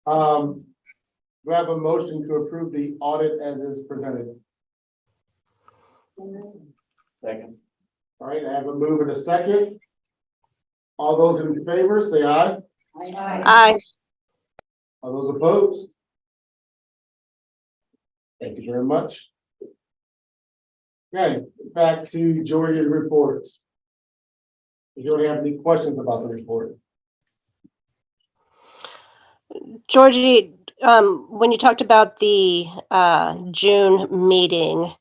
Do I have a motion to approve the audit as is presented? Second. All right, I have a move and a second. All those in favor, say aye. Aye. All those opposed? Thank you very much. Okay, back to George's reports. If you don't have any questions about the report. Georgie, when you talked about the June meeting,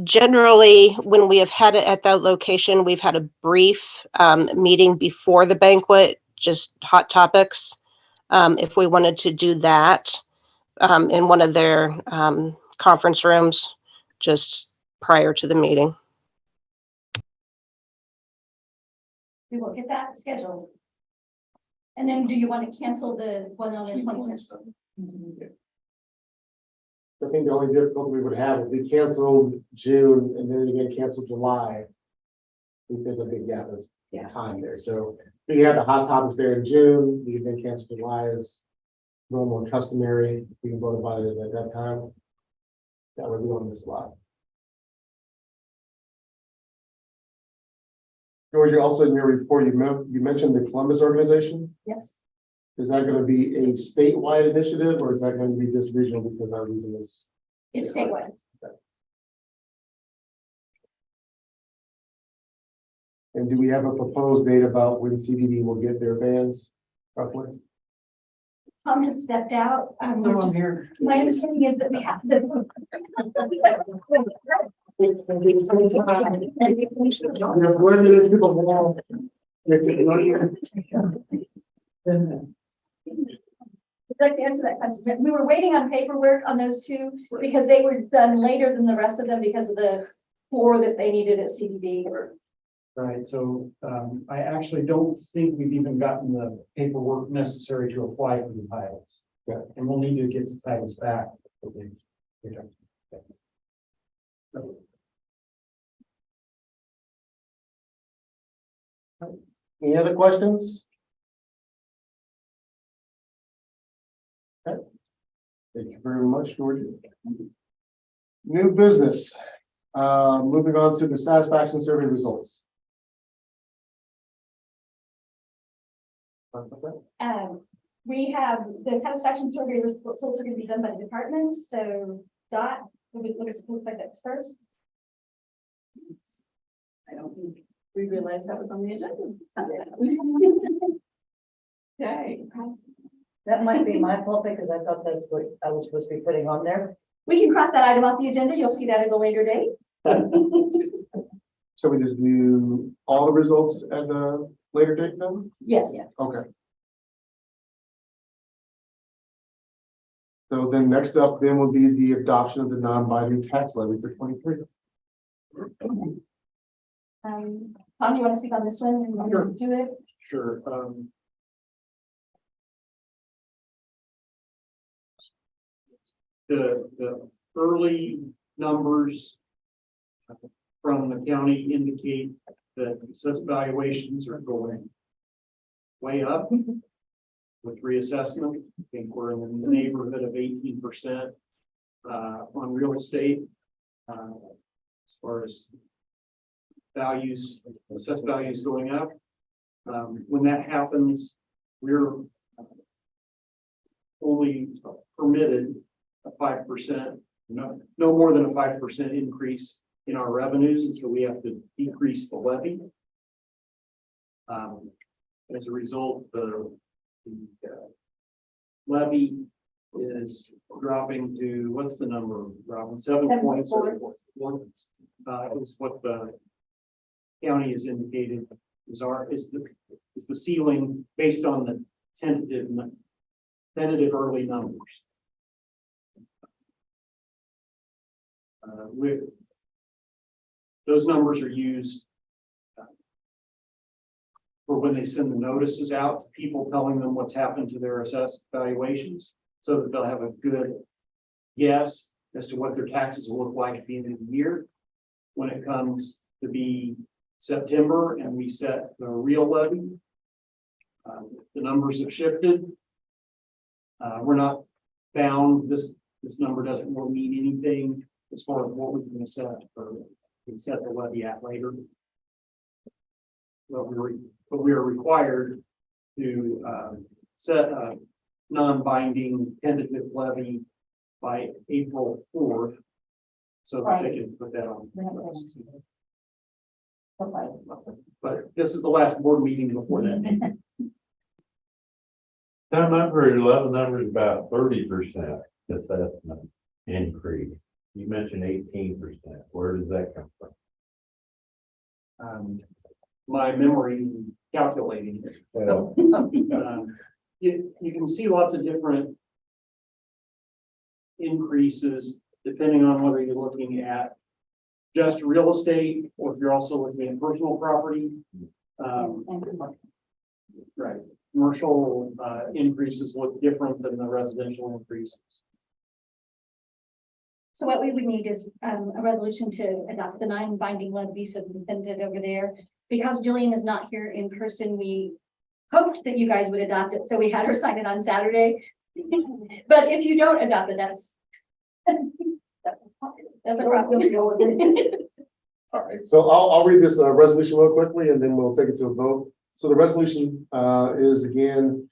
generally, when we have had it at that location, we've had a brief meeting before the banquet, just hot topics. If we wanted to do that in one of their conference rooms, just prior to the meeting. We will get that scheduled. And then do you want to cancel the one on the 27th? I think the only difficulty we would have if we canceled June and then again canceled July. I think there's a big gap of time there. So we had the hot topics there in June, we can then cancel July as normal and customary. We can vote about it at that time. That would be on this slide. Georgia, also in your report, you mentioned the Columbus organization. Yes. Is that going to be a statewide initiative or is that going to be just regional because our region is? It's statewide. And do we have a proposed date about when CBD will get their vans roughly? Tom has stepped out. No, I'm here. My understanding is that we have the. I'd like to answer that question. We were waiting on paperwork on those two because they were done later than the rest of them because of the 4 that they needed at CDB. Right, so I actually don't think we've even gotten the paperwork necessary to apply for the titles. Yeah. And we'll need to get the titles back. Any other questions? Okay. Thank you very much, Georgia. New business. Moving on to the satisfaction survey results. We have the satisfaction survey results are going to be done by the departments. So Dot, looks like that's first. I don't think we realized that was on the agenda. Okay. That might be my fault because I thought that's what I was supposed to be putting on there. We can cross that item off the agenda. You'll see that at a later date. Shall we just do all the results at the later date then? Yes. Okay. So then next up then will be the adoption of the non-binding tax levy for 23. Tom, you want to speak on this one and want to do it? Sure. The early numbers from the county indicate that assessed valuations are going way up with reassessment. I think we're in the neighborhood of 18% on real estate. As far as values, assessed values going up. When that happens, we're only permitted a 5%, no more than a 5% increase in our revenues, and so we have to decrease the levy. As a result, the levy is dropping to, what's the number, Robin? 7.1 is what the county has indicated is the ceiling based on the tentative early numbers. Those numbers are used for when they send the notices out to people telling them what's happened to their assessed valuations, so that they'll have a good guess as to what their taxes will look like at the end of the year. When it comes to be September and we set the real levy, the numbers have shifted. We're not bound. This number doesn't really mean anything as far as what we can set the levy at later. But we are required to set a non-binding tentative levy by April 4th, so that they can put that on. But this is the last board meeting before that. That number, 11 number is about 30% assessment increase. You mentioned 18%. Where does that come from? My memory calculating it. You can see lots of different increases depending on whether you're looking at just real estate or if you're also looking at personal property. Right. Commercial increases look different than the residential increases. So what we would need is a resolution to adopt the non-binding levy, so we send it over there. Because Jillian is not here in person, we hoped that you guys would adopt it, so we had her sign it on Saturday. But if you don't adopt it, that's a problem. All right, so I'll read this resolution real quickly and then we'll take it to a vote. So the resolution is again,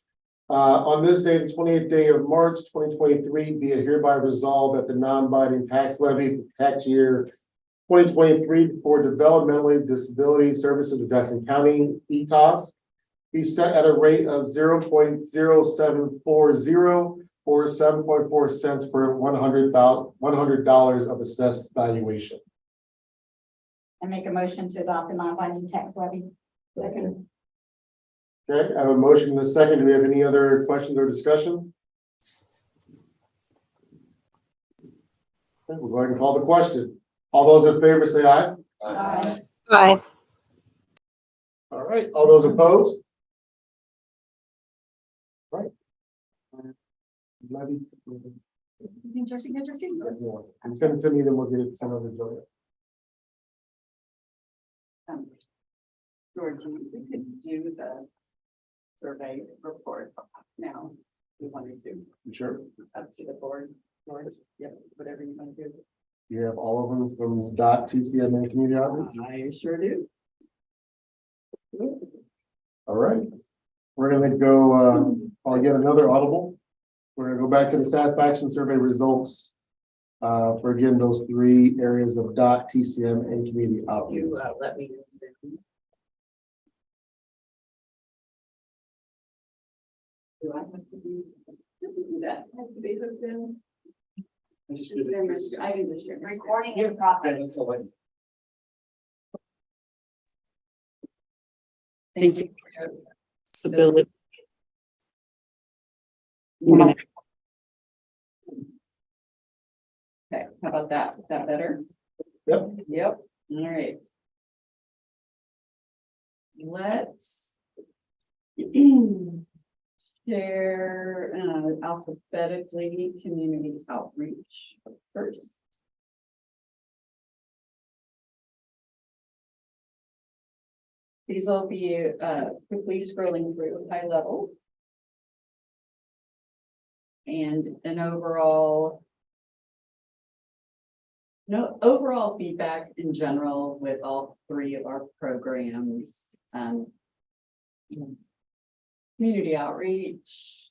on this day, the 28th day of March, 2023, be it hereby resolved that the non-binding tax levy for tax year 2023 for developmentally disability services of Jackson County, ETOS, be set at a rate of 0.0740 or 7.4 cents per $100 of assessed valuation. I make a motion to adopt the non-binding tax levy. Second. Okay, I have a motion and a second. Do we have any other questions or discussion? Okay, we'll go ahead and call the question. All those in favor say aye. Aye. Aye. All right, all those opposed? Right. Levy. Your signature too? Send it to me, then we'll get it sent over to Joanne. George, we could do the survey report now. We wanted to. You sure? It's up to the board. George, yeah, whatever you want to do. You have all of them from DOT, TCM, and community outreach? I sure do. All right. We're gonna go, I'll get another audible. We're gonna go back to the satisfaction survey results. For again, those three areas of DOT, TCM, and community outreach. You let me. Do I have to do that? Have to be hooked in? I just did it. I can just share. Recording in progress. Thank you. Stability. Okay, how about that? Is that better? Yep. Yep, all right. Let's share alphabetically community outreach first. These will be quickly scrolling through high level. And an overall feedback in general with all three of our programs. Community outreach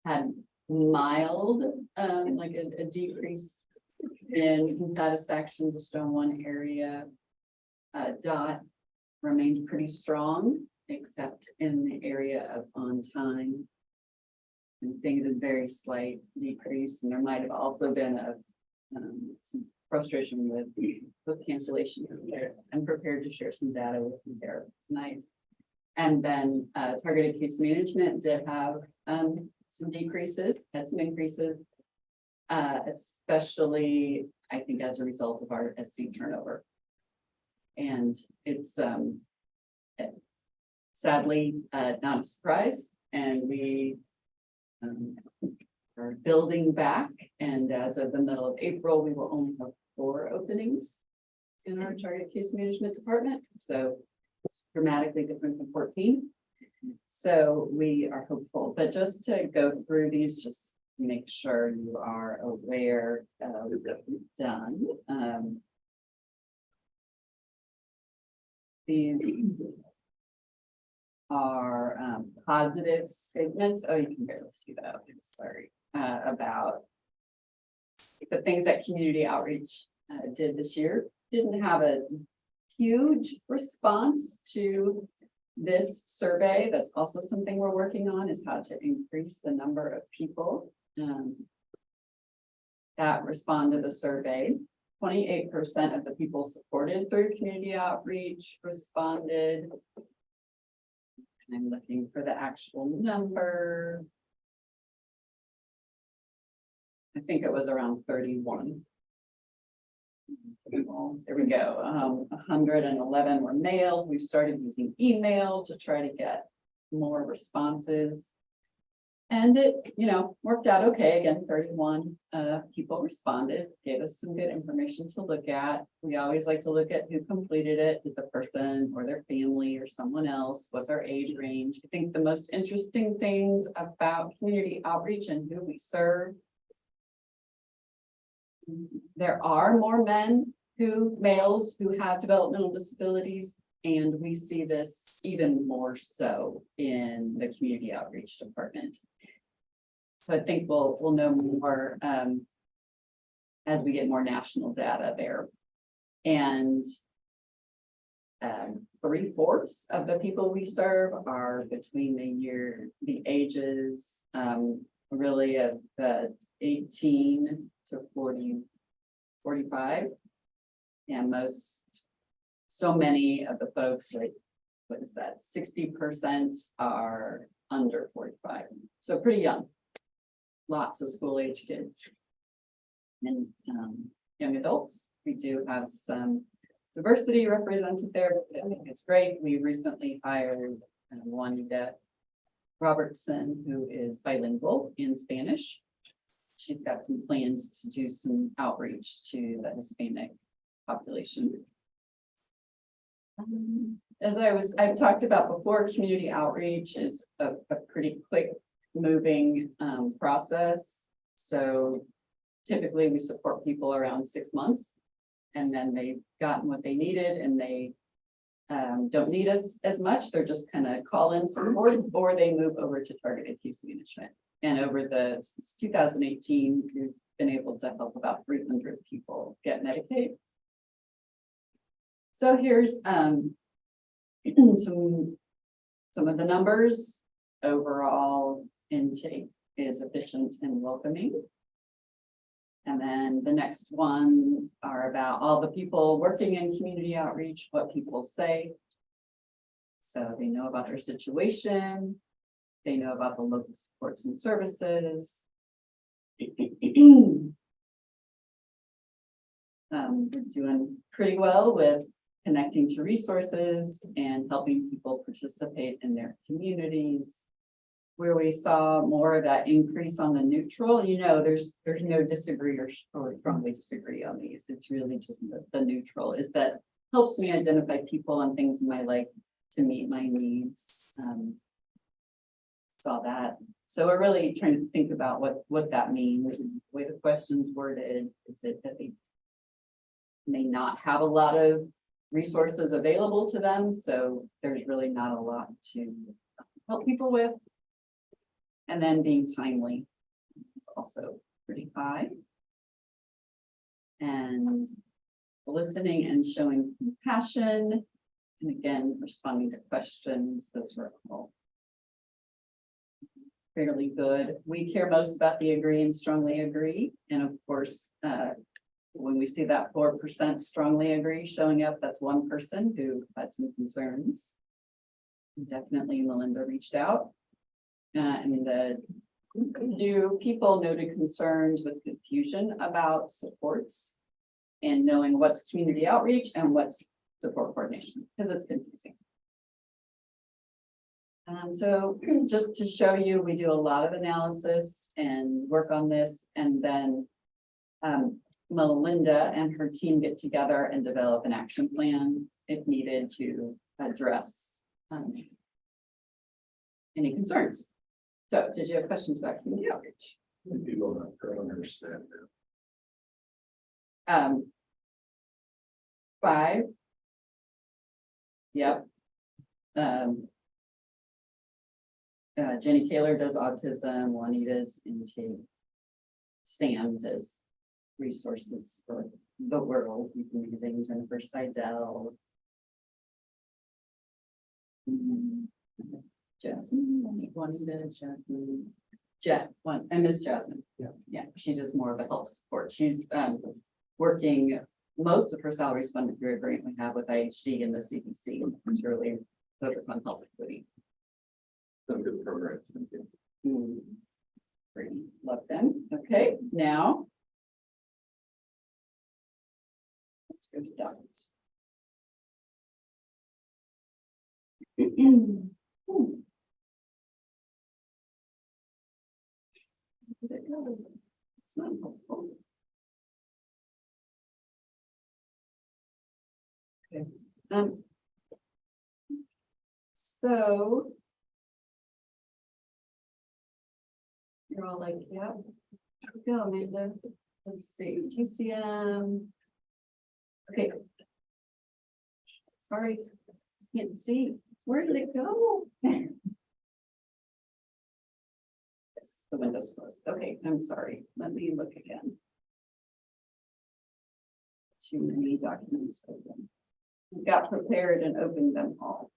had mild, like a decrease in satisfaction just on one area. DOT remained pretty strong, except in the area of on time. I think it is very slight decrease, and there might have also been some frustration with cancellation. I'm prepared to share some data with you there tonight. And then targeted case management did have some decreases, had some increases, especially I think as a result of our SC turnover. And it's sadly not a surprise, and we are building back, and as of the middle of April, we will only have 4 openings in our target case management department, so it's dramatically different than 14. So we are hopeful, but just to go through these, just make sure you are aware of what we've done. These are positive statements. Oh, you can barely see that. I'm sorry. About the things that community outreach did this year. Didn't have a huge response to this survey. That's also something we're working on, is how to increase the number of people that respond to the survey. 28% of the people supported through community outreach responded. I'm looking for the actual number. I think it was around 31. There we go. 111 were mailed. We've started using email to try to get more responses. And it, worked out okay. Again, 31 people responded, gave us some good information to look at. We always like to look at who completed it, did the person or their family or someone else, what's our age range. I think the most interesting things about community outreach and who we serve, there are more males who have developmental disabilities, and we see this even more so in the community outreach department. So I think we'll know more as we get more national data there. And 3/4 of the people we serve are between the ages really of 18 to 45. And so many of the folks, like, what is that, 60% are under 45. So pretty young. Lots of school age kids. And young adults. We do have some diversity represented there. I think it's great. We recently hired Juanita Robertson, who is bilingual in Spanish. She's got some plans to do some outreach to the Hispanic population. As I've talked about before, community outreach is a pretty quick moving process. So typically we support people around 6 months, and then they've gotten what they needed, and they don't need us as much. They're just kind of call in support, or they move over to targeted case management. And since 2018, we've been able to help about 300 people get Medicaid. So here's some of the numbers. overall intake is efficient and welcoming. And then the next one are about all the people working in community outreach, what people say. So they know about their situation. They know about the local supports and services. We're doing pretty well with connecting to resources and helping people participate in their communities. Where we saw more of that increase on the neutral, there's no disagree or strongly disagree on these. It's really just the neutral is that helps me identify people and things in my life to meet my needs. Saw that. So we're really trying to think about what that means. Is the way the question's worded, is it that they may not have a lot of resources available to them, so there's really not a lot to help people with. And then being timely is also pretty high. And listening and showing compassion, and again, responding to questions, those were all fairly good. We care most about the agree and strongly agree. And of course, when we see that 4% strongly agree showing up, that's one person who had some concerns. Definitely Melinda reached out. And the new people noted concerns with confusion about supports and knowing what's community outreach and what's support coordination, because it's confusing. So just to show you, we do a lot of analysis and work on this, and then Melinda and her team get together and develop an action plan if needed to address any concerns. So did you have questions about community outreach? People don't understand that. 5. Yep. Jenny Kaler does autism, Juanita's intake. Sam does resources for the world. He's amazing. Jennifer Seidel. Jasmine, Juanita, Jasmine, I miss Jasmine. Yeah, she does more of a health support. She's working most of her salary is funded through a grant we have with IHD and the CDC, which really focus on health equity. Some good programs. Great, love them. Okay, now let's go to documents. It's not helpful. Okay. So you're all like, yeah, go, Amanda. Let's see, TCM. Okay. Sorry, can't see. Where did it go? Yes, the window's closed. Okay, I'm sorry. Let me look again. Too many documents open. Got prepared and opened them all.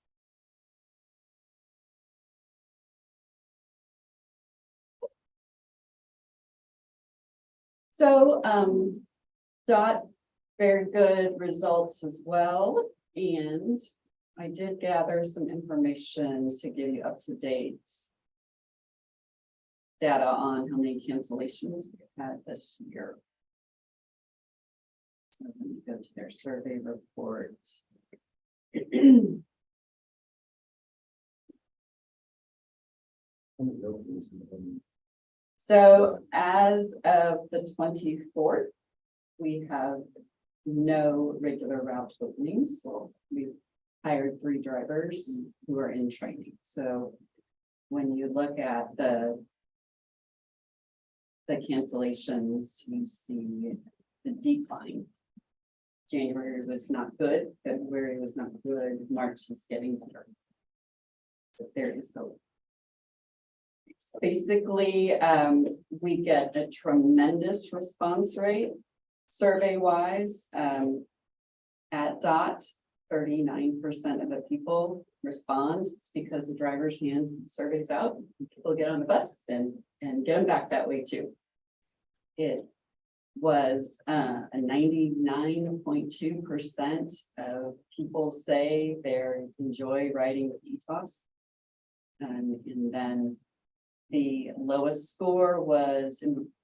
So, Dot, very good results as well. And I did gather some information to give you up to date data on how many cancellations we've had this year. So let me go to their survey report. So as of the 24th, we have no regular route openings. So we've hired 3 drivers who are in training. So when you look at the cancellations, you see the decline. January was not good, February was not good, March is getting better. But there is hope. Basically, we get a tremendous response rate survey wise at DOT. 39% of the people respond. It's because the drivers hand surveys out, and people get on the bus and get them back that way too. It was a 99.2% of people say they enjoy riding with ETOS. And then the lowest score was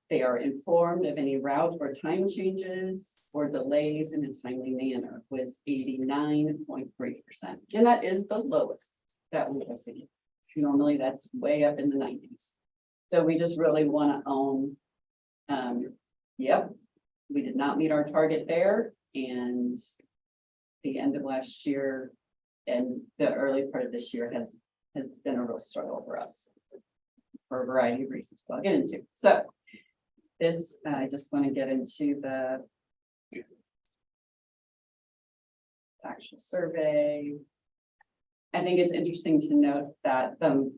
they are informed of any route or time changes or delays in a timely manner, was 89.3%. And that is the lowest that we have seen. Normally that's way up in the 90s. So we just really want to own, yep, we did not meet our target there, and the end of last year and the early part of this year has been a real struggle for us for a variety of reasons I'll get into. So this, I just want to get into the actual survey. I think it's interesting to note that the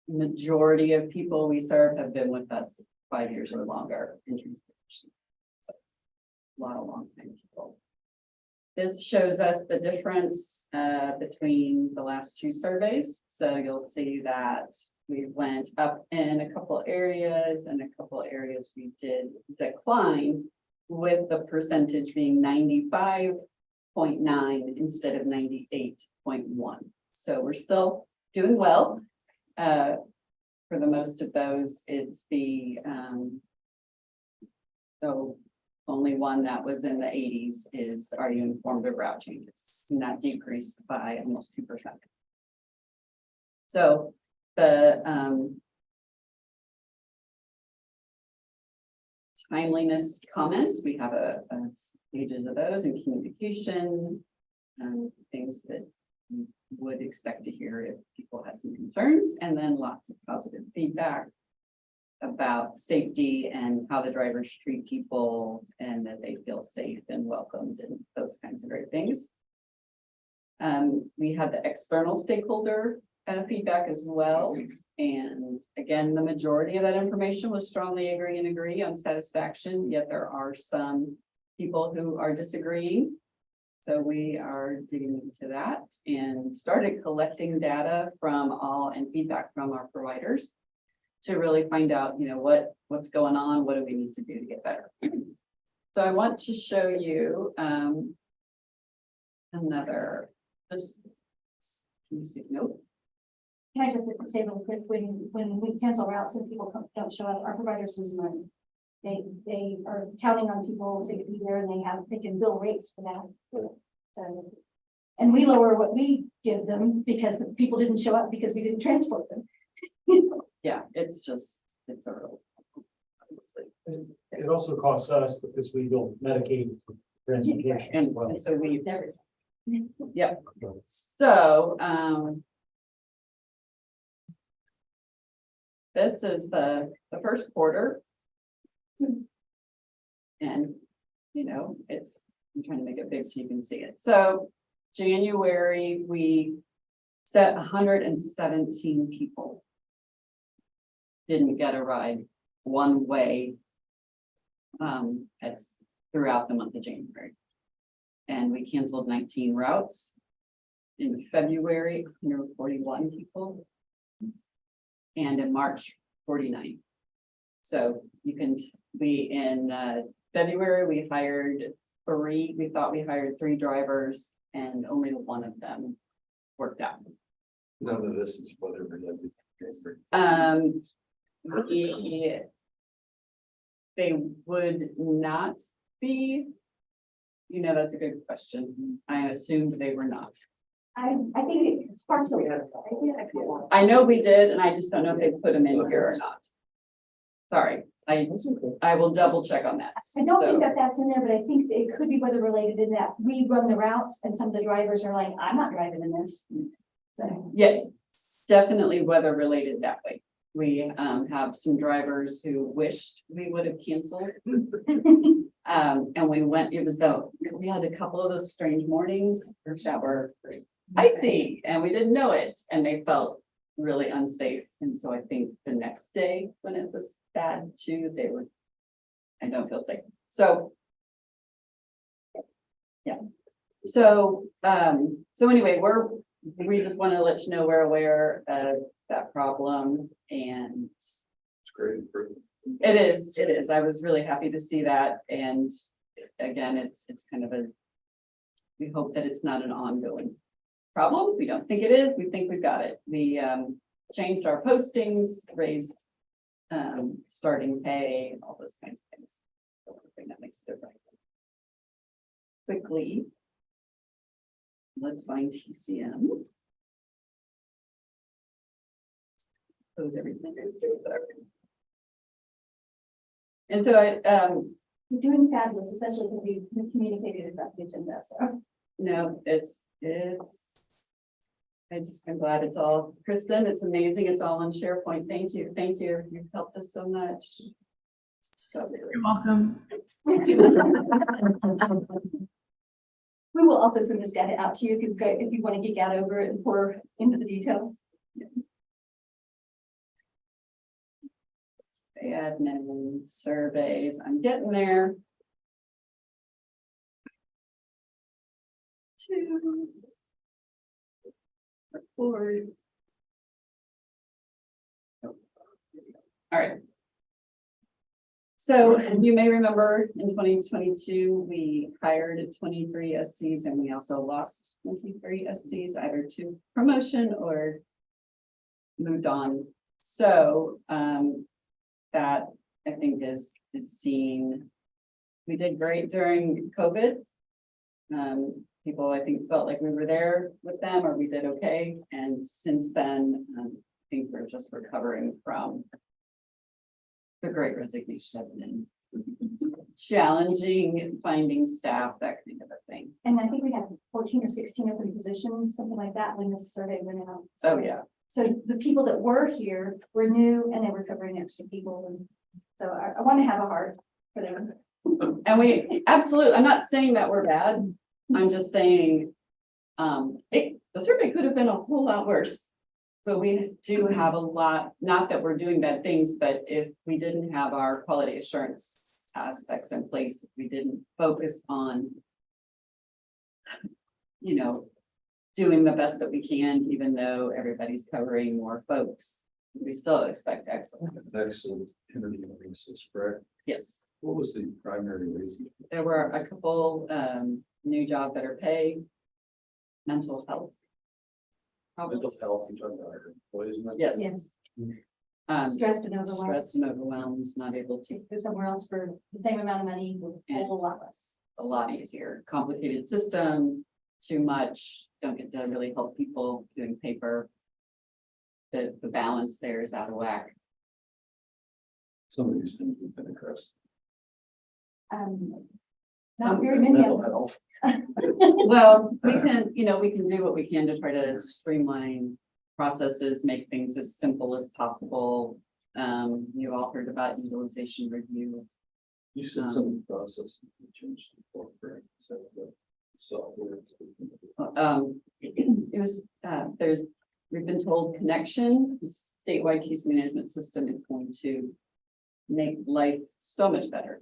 majority of people we serve have been with us 5 years or longer in transportation. So, a lot of long-time people. This shows us the difference between the last two surveys. So you'll see that we went up in a couple areas and a couple areas we did decline, with the percentage being 95.9 instead of 98.1. So we're still doing well. For the most of those, it's the so only one that was in the 80s is, are you informed of route changes? And that decreased by almost 2%. So the timeliness comments, we have a pages of those in communication, things that you would expect to hear if people had some concerns, and then lots of positive feedback about safety and how the drivers treat people and that they feel safe and welcomed and those kinds of great things. We have the external stakeholder feedback as well. And again, the majority of that information was strongly agree on satisfaction, yet there are some people who are disagreeing. So we are digging into that and started collecting data from all and feedback from our providers to really find out, you know, what's going on, what do we need to do to get better. So I want to show you another, just, can you see, nope. Can I just say real quick, when we cancel routes and people don't show up, our providers lose money. They are counting on people to be there, and they can bill rates for that. So, and we lower what we give them because the people didn't show up because we didn't transport them. Yeah, it's a real. It also costs us because we don't Medicaid for transportation. And so we, yep. So, this is the first quarter. And, you know, I'm trying to make it big so you can see it. So January, we set 117 people didn't get a ride one way. That's throughout the month of January. And we canceled 19 routes. In February, 141 people. And in March, 49. So you can in February, we hired 3. We thought we hired 3 drivers, and only one of them worked out. None of this is weather related. They would not be. You know, that's a good question. I assumed they were not. I think it's partially. I know we did, and I just don't know if they put them in here or not. Sorry, I will double check on that. I don't think that's in there, but I think it could be weather related in that we run the routes and some of the drivers are like, I'm not driving in this. So. Yeah, definitely weather related that way. We have some drivers who wished we would have canceled. And we went, we had a couple of those strange mornings that were icy and we didn't know it, and they felt really unsafe. And so I think the next day when it was bad too, I don't feel safe. So yeah, So, so anyway, we just want to let you know we're aware of that problem and It's great. it is. I was really happy to see that. And again, it's kind of we hope that it's not an ongoing problem. We don't think it is. We think we've got it. We changed our postings, raised starting pay, all those kinds of things. So I think that makes a difference. Quickly. Let's find TCM. Close everything. And so You're doing fabulous, especially because we miscommunicated about the agenda, so. no, I'm glad it's all, Kristen, it's amazing. It's all on SharePoint. Thank you. Thank you. You've helped us so much. So You're welcome. We will also send this data out to you if you want to geek out over it and pour into the details. admin surveys, I'm getting there. Two. Report. All right. So you may remember in 2022, we hired 23 SCs and we also lost 23 SCs either to promotion or moved on. So that I think is seen. We did great during COVID. People I think felt like we were there with them or we did okay. And since then, I think we're just recovering from the Great Resignation and challenging finding staff, that kind of a thing. And I think we had 14 or 16 open positions, something like that, when this survey went out. Oh, yeah. So the people that were here were new and they were covering extra people. And so I want to have a heart for them. And we absolutely, I'm not saying that we're bad. I'm just saying the survey could have been a whole lot worse. But we do have a lot, not that we're doing bad things, but if we didn't have our quality assurance aspects in place, if we didn't focus on, doing the best that we can, even though everybody's covering more folks, we still expect excellence. Excellent interview basis, correct? Yes, What was the primary reason? there were a couple new job, better pay, mental health. Mental problems. health, you talking about our employees? mental Yes. Yes, stressed and overwhelmed. Stressed and overwhelmed, not able to, Go somewhere else for the same amount of money, with a whole lot less. a lot easier, complicated system, too much, don't get to really help people doing paper. The balance there is out of whack. Some of these things have been addressed. Not very many of Mental them. health. Well, we can do what we can to try to streamline processes, make things as simple as possible. You all heard about utilization review. You said some of the process changed before, correct? So the software. It was, we've been told Connection, the statewide case management system is going to make life so much better.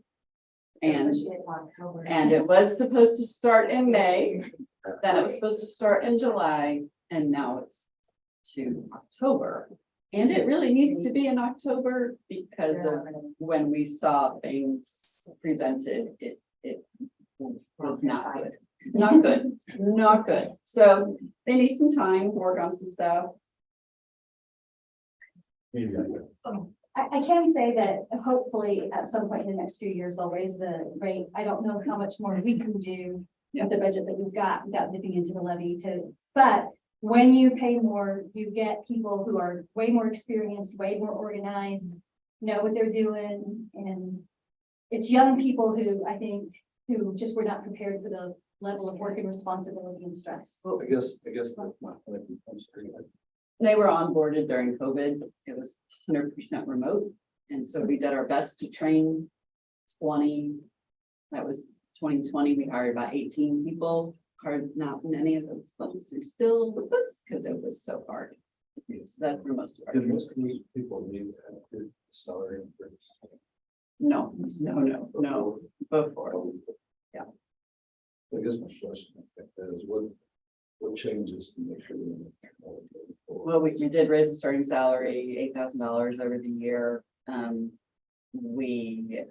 And it was supposed to start in May, then it was supposed to start in July, and now it's to October. And it really needs to be in October because of when we saw things presented, it was not good. Not good, not good. So they need some time to work on some stuff. Maybe I could. I can say that hopefully at some point in the next few years, they'll raise the rate. I don't know how much more we can do with the budget that we've got without dipping into the levy but when you pay more, you get people who are way more experienced, way more organized, know what they're doing. And it's young people who I think, who just were not prepared for the level of work and responsibility and stress. Well, I guess that's my point. They were onboarded during COVID. It was 100% remote. And so we did our best to train 20. That was 2020. We hired about 18 people. Not many of those folks are still with us because it was so hard. So that's where most of our. Did most of these people need a good salary increase? No. Before. Yeah. I guess my question is what changes to make sure? Well, we did raise the starting salary, $8,000 over the year. We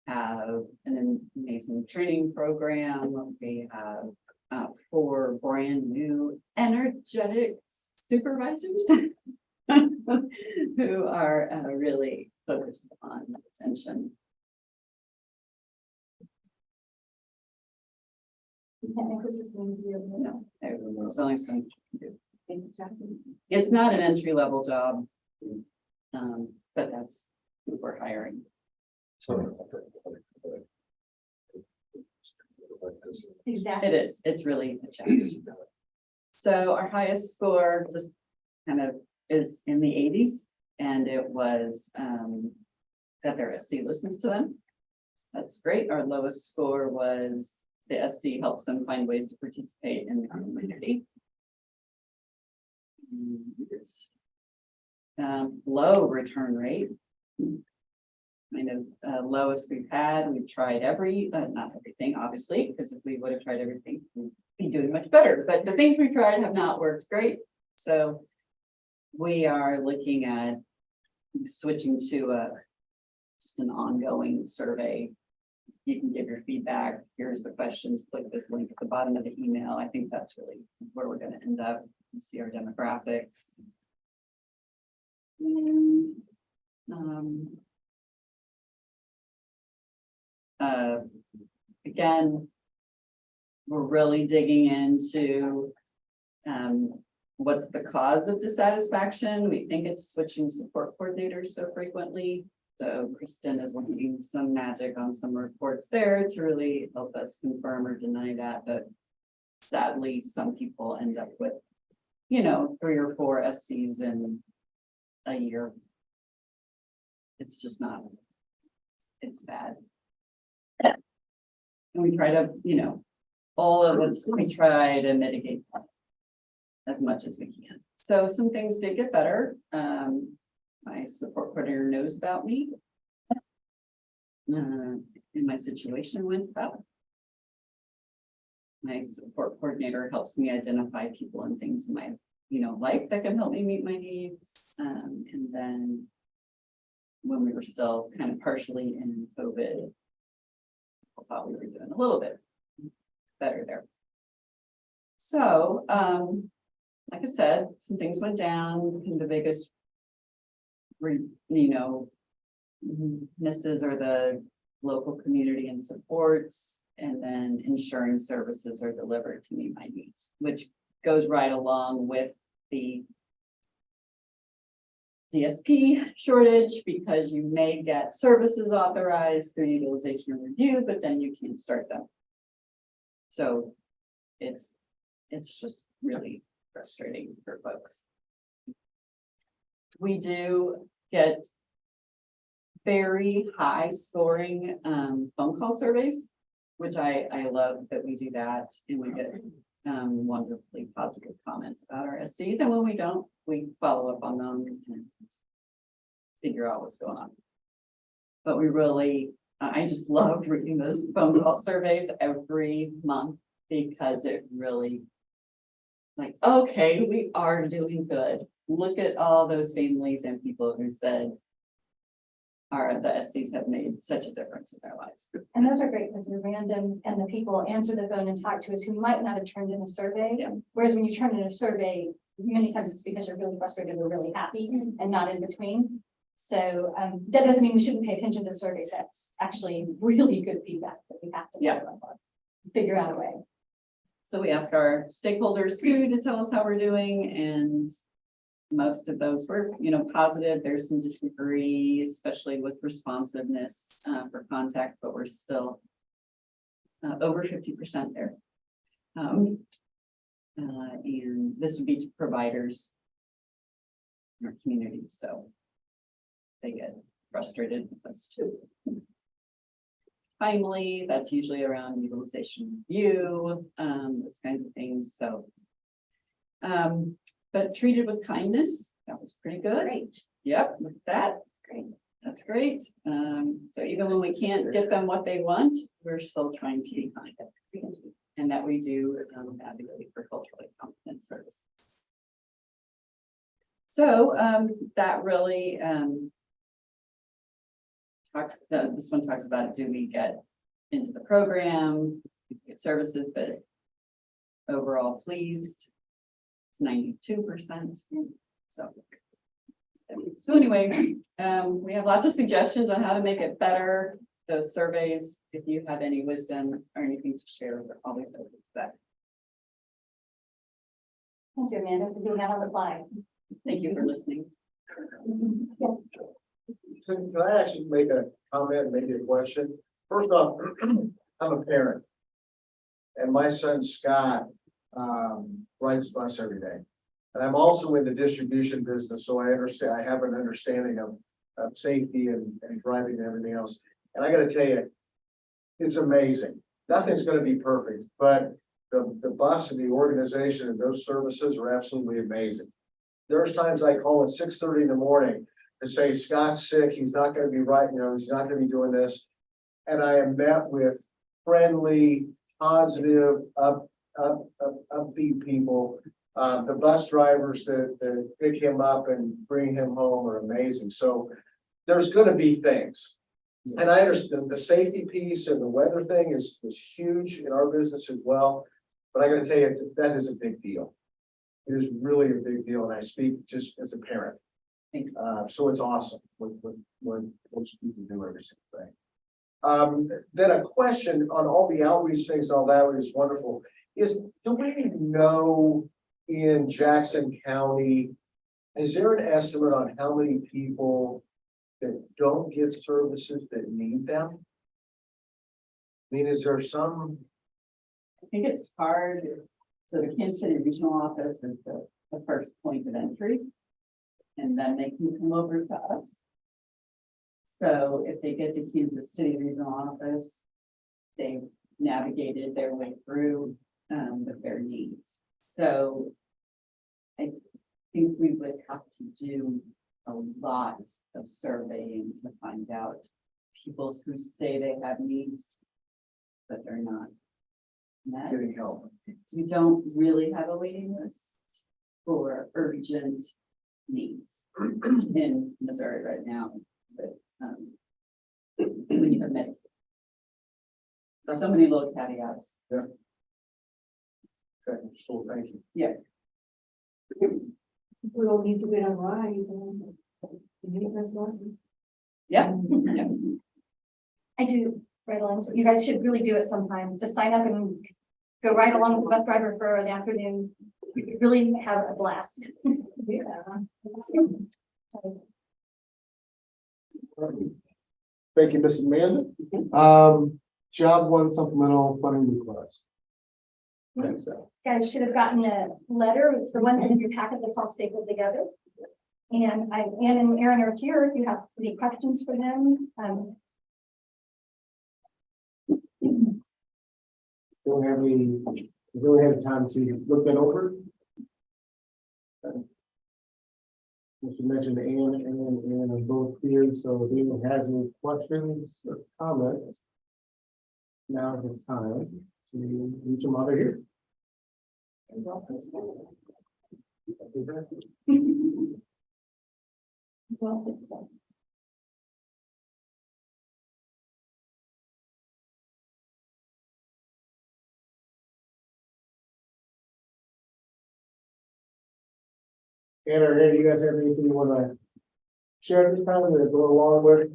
have an amazing training program. We have 4 brand new energetic supervisors who are really focused on retention. This is going to be a No, there's only so much you can do. It's not an entry level job. But that's who we're hiring. Exactly. It is, it's really a challenge. So our highest score just kind of is in the 80s, and it was that their SC listens to them. That's great. Our lowest score was the SC helps them find ways to participate in the community. Low return rate. Kind of lowest we've had. We've tried not everything, obviously, because if we would have tried everything, we'd be doing much better. But the things we've tried have not worked great. So we are looking at switching to just an ongoing survey. You can give your feedback. Here's the questions. Click this link at the bottom of the email. I think that's really where we're going to end up. You see our demographics. And, again, we're really digging into what's the cause of dissatisfaction. We think it's switching support coordinators so frequently. So Kristen is working some magic on some reports there to really help us confirm or deny that. But sadly, some people end up with, 3 or 4 SCs in a year. It's just not, it's bad. And we try to, all of us, we try to mitigate that as much as we can. So some things did get better. My support coordinator knows about me. And my situation went up. My support coordinator helps me identify people and things in my, life that can help me meet my needs. And then when we were still kind of partially in COVID, I thought we were doing a little bit better there. So, like I said, some things went down. The biggest, misses are the local community and supports, and then ensuring services are delivered to meet my needs, which goes right along with the DSP shortage, because you may get services authorized through utilization review, but then you can't start them. So it's just really frustrating for folks. We do get very high scoring phone call surveys, which I love that we do that, and we get wonderfully positive comments about our SCs. And when we don't, we follow up on them and figure out what's going on. But we really, I just love reading those phone call surveys every month, because it really, okay, we are doing good. Look at all those families and people who said the SCs have made such a difference in their lives. And those are great, because they're random and the people answer the phone and talk to us who might not have turned in a survey. Yeah. Whereas when you turn in a survey, many times it's because you're really frustrated or really happy and not in between. So that doesn't mean we shouldn't pay attention to the surveys. That's actually really good feedback that we have to figure out a way. So we ask our stakeholders to tell us how we're doing, and most of those were, positive. There's some disagree, especially with responsiveness for contact, but we're still over 50% there. And this would be to providers in our communities, so they get frustrated with us too. Timely, that's usually around utilization review, those kinds of things. So, but treated with kindness, that was pretty good. Great. Yep, with that. Great. That's great. So even when we can't get them what they want, we're still trying to be kind. And that we do advocate for culturally competent services. So that really this one talks about, do we get into the program, get services, but overall pleased, 92%. So anyway, we have lots of suggestions on how to make it better. Those surveys, if you have any wisdom or anything to share, we're always open to that. Thank you, Amanda, for doing that on the fly. Thank you for listening. Yes. Can I actually make a comment, maybe a question? First off, I'm a parent. And my son Scott rides the bus every day. And I'm also in the distribution business, so I understand, I have an understanding of safety and driving and everything else. And I gotta tell you, it's amazing. Nothing's gonna be perfect, but the bus and the organization and those services are absolutely amazing. There's times I call at 6:30 in the morning to say Scott's sick, he's not gonna be right, he's not gonna be doing this. And I am met with friendly, positive, upbeat people. The bus drivers that pick him up and bring him home are amazing. So there's gonna be things. And I understand the safety piece and the weather thing is huge in our business as well. But I gotta tell you, that is a big deal. It is really a big deal, and I speak just as a parent. So it's awesome what most people do every single day. Then a question on all the outreach things, all that is wonderful. Do we know in Jackson County, is there an estimate on how many people that don't get services that need them? I mean, is there some? I think it's hard. So the Kansas City Regional Office is the first point of entry. And then they can come over to us. So if they get to Kansas City Regional Office, they've navigated their way through with their needs. So I think we would have to do a lot of surveying to find out people who say they have needs, but they're not met. Getting help. We don't really have a waiting list for urgent needs in Missouri right now, but we have met. There's so many little caveats. Okay, so thank you. Yeah. We don't need to get online. Yeah. Yeah. I do right along. So you guys should really do it sometime. Just sign up and go right along with the bus driver for the afternoon. You could really have a blast. Yeah. Thank you, Mrs. Amanda. Job one supplemental funding request. Thanks, Al. Guys should have gotten a letter. It's the one in your packet that's all stapled together. And Ann and Aaron are here if you have any questions for them. Don't have time to look that over. As you mentioned, Ann and are both here, so if anyone has any questions or comments, now is the time to reach them out of here. Ann or Ed, you guys have anything you want to share at this time or go along with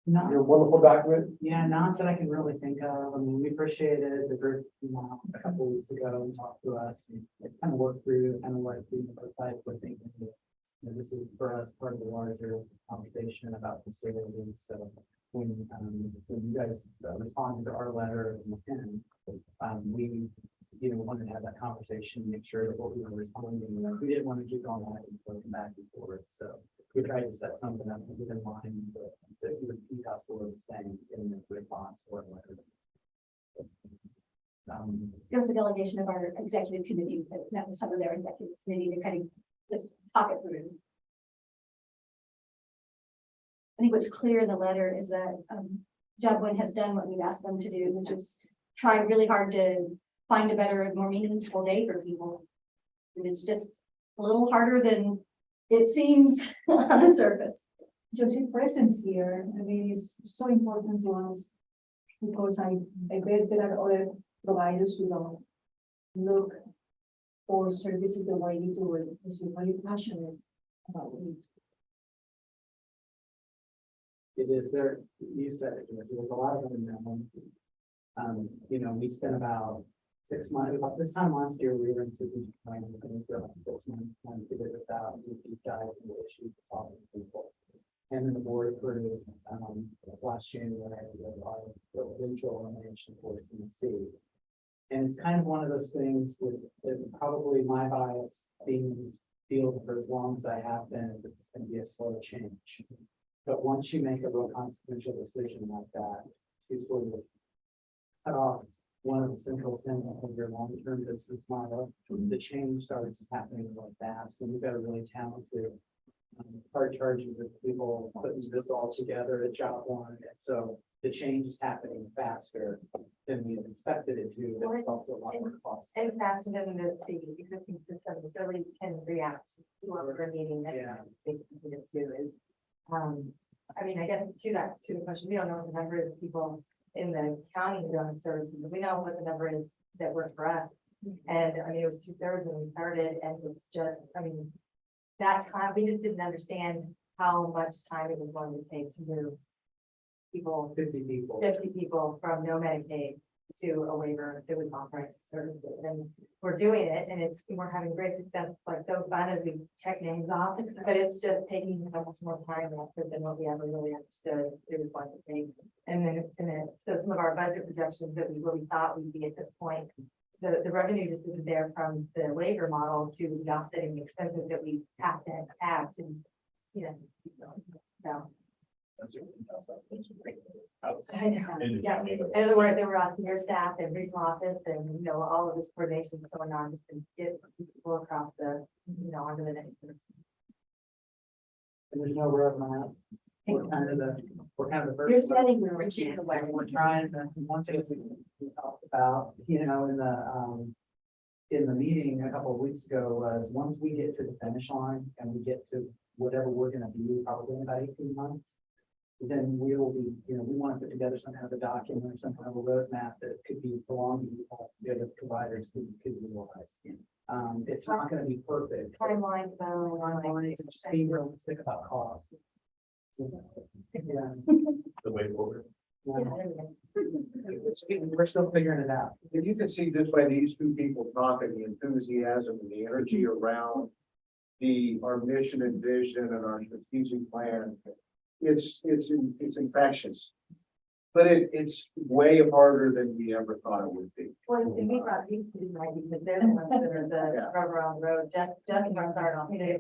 Not, your wonderful document? yeah, not that I can really think of. I mean, we appreciated the group, a couple of weeks ago and talked to us and kind of worked through kind of what the prototype we're thinking. This is for us part of the larger conversation about facilities. So when you guys responded to our letter in the 10, we wanted to have that conversation, make sure that what we were responding, we didn't want to keep going on and going back and forth. So we tried to set something up within line that you would keep us what we're saying in the response or letter. There was a delegation of our executive committee that met with some of their executive committee to kind of just talk it through. I think what's clear in the letter is that, Job One has done what we've asked them to do, which is try really hard to find a better, more meaningful day for people. And it's just a little harder than it seems on the surface. Just your presence here, I mean, is so important to us. Because I bet there are other providers who don't look for services the way you do it, because we're very passionate about it. It is there, you said it, there's a lot of unknowns. You know, we spent about 6 months, about this time last year, we were in strategic planning, and for about 6 months trying to figure this out, and deep dive into issues, problem people. And then the board approved, last January, our provincial elimination for PNC. And it's kind of one of those things with probably my bias being in this field for as long as I have been, this is going to be a slow change. But once you make a real consequential decision like that, you sort of cut off one of the central tenets of your long-term business model, the change starts happening like that. So you've got a really talented hard charging with people putting this all together at Job One. And so the change is happening faster than we had expected it to, but it's also a lot more costly. And faster than the existing system, really can react to whoever we're meeting that they can do is. I mean, I guess to the question, we don't know what the number of people in the county who don't have services, but we know what the number is that work for us. And I mean, it was 2/3 when we started, and it's just, I mean, that time, we just didn't understand how much time it was going to take to move people, 50 people. 50 people from no Medicaid to a waiver that was authorized for services. And we're doing it, and we're having great success, like so fun as we check names off, but it's just taking so much more time than what we ever really understood it was going to take. And then, so some of our budget projections that we really thought we'd be at this point, the revenue just isn't there from the waiver model to the offsetting expenses that we have to have to, you know, so. I know, yeah, in other words, they were on your staff and regional office and, you know, all of this coordination going on just to get people across the, you know, onto the next. And there's no roadmap. We're kind of the first. You're telling me We're trying, that's one thing we talked about, you know, in the meeting a couple of weeks ago was once we get to the finish line and we get to whatever we're gonna be probably in about 18 months, then we will be, you know, we want to put together some kind of a document or some kind of a roadmap that could be belonging to all the other providers who could utilize. It's not gonna be perfect. Timeline, Timelines, and just being realistic about cost. Yeah. The way forward. We're still figuring it out. If you can see just by these two people talking, the enthusiasm and the energy around our mission and vision and our strategic plan, it's infectious. But it's way harder than we ever thought it would be. Well, and we brought these two, right, because they're the ones that are the rubber on the road. Jeff runs our, you know,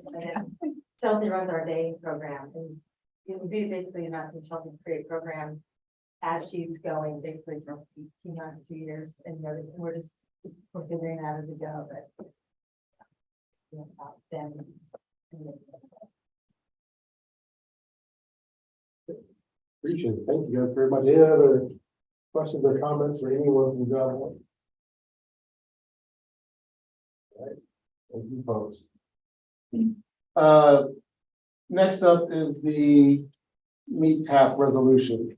Chelsea runs our day program, and it would be basically enough to Chelsea create program as she's going, basically from 18 months to 2 years, and you know, we're figuring that as we go, but. You know, about them. Appreciate it. Thank you guys very much. Any other questions or comments or anyone from Job One? All right. Thank you, folks. Next up is the meet tap resolution.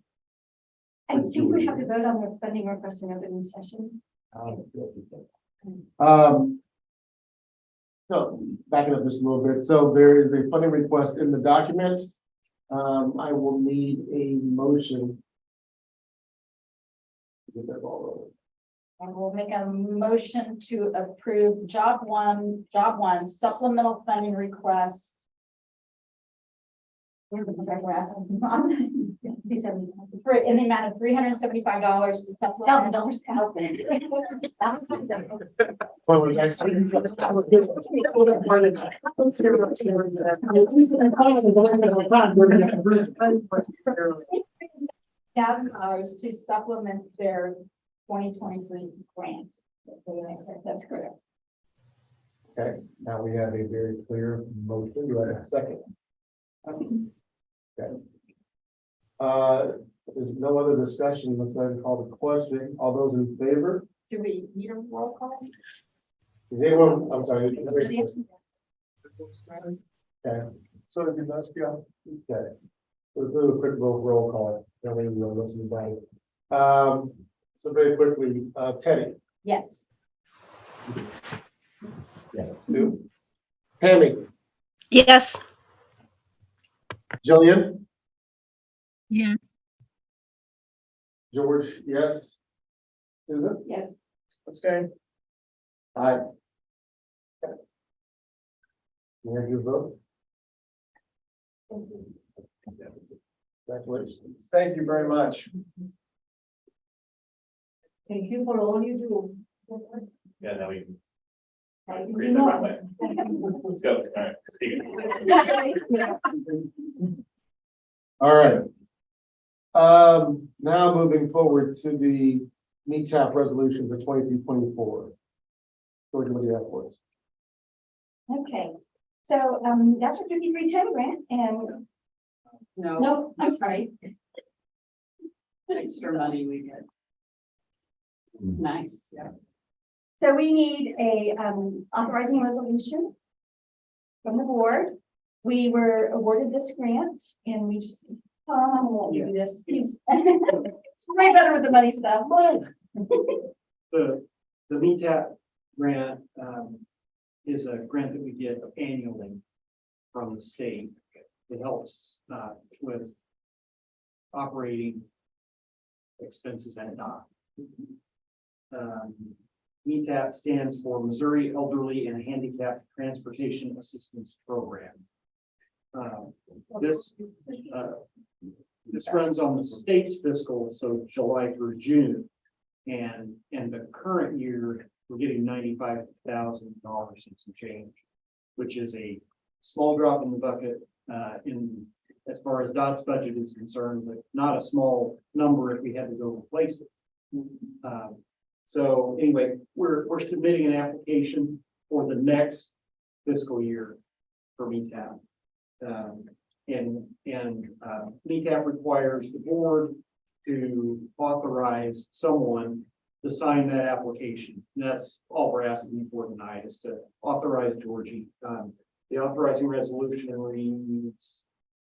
I think we have to vote on the funding request in open session. So backing up just a little bit. So there is a funding request in the document. I will need a motion. Get that ball rolling. And we'll make a motion to approve Job One supplemental funding request. For in the amount of $375 to supplement. Well, we guys- $1,000 to supplement their 2023 grant. That's correct. Okay, now we have a very clear motion. Do I have a second? Okay. There's no other discussion. Let's go ahead and call the question. All those in favor? Do we need a roll call? Is anyone, I'm sorry. Okay, So it'd be best, yeah. okay. We'll do a quick roll call. That way we'll listen to that. So very quickly, Teddy. Yes. Sue. Tammy, Yes. Jillian, Yes. George, yes. Susan? Yes. Abstain. Aye. You have your vote? Congratulations. Thank you very much. Thank you for all you do. Yeah, now we can. Thank Agree you. that way. Let's go. All right. All right. Now moving forward to the METAP resolution for 23-24. Georgia, what do you have for us? Okay, so, that's a 5310 grant and, No, no, I'm sorry. extra money we get. It's nice, yeah. So we need a, authorizing resolution from the board. We were awarded this grant and we just, I'm gonna let you do this. He's it's way better with the money stuff. The METAP grant, is a grant that we get annually from the state. It helps, with operating expenses at DOT. METAP stands for Missouri Elderly and Handicapped Transportation Assistance Program. This runs on the state's fiscal, so July through June. And the current year, we're getting $95,000 and some change, which is a small drop in the bucket in as far as DOT's budget is concerned, but not a small number if we had to go replace it. So anyway, we're submitting an application for the next fiscal year for METAP. And METAP requires the board to authorize someone to sign that application. And that's all we're asking you for tonight, is to authorize Georgie. The authorizing resolution reads,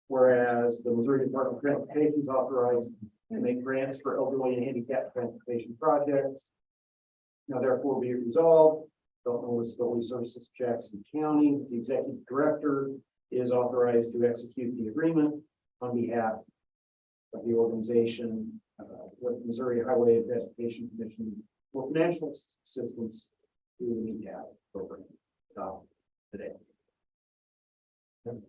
whereas the Missouri Department of Transportation is authorized to make grants for elderly and handicapped transportation projects. Now therefore be it resolved, Belton Disability Services of Jackson County, the executive director is authorized to execute the agreement on behalf of the organization with Missouri Highway and Transportation Commission for financial assistance through the METAP program today. So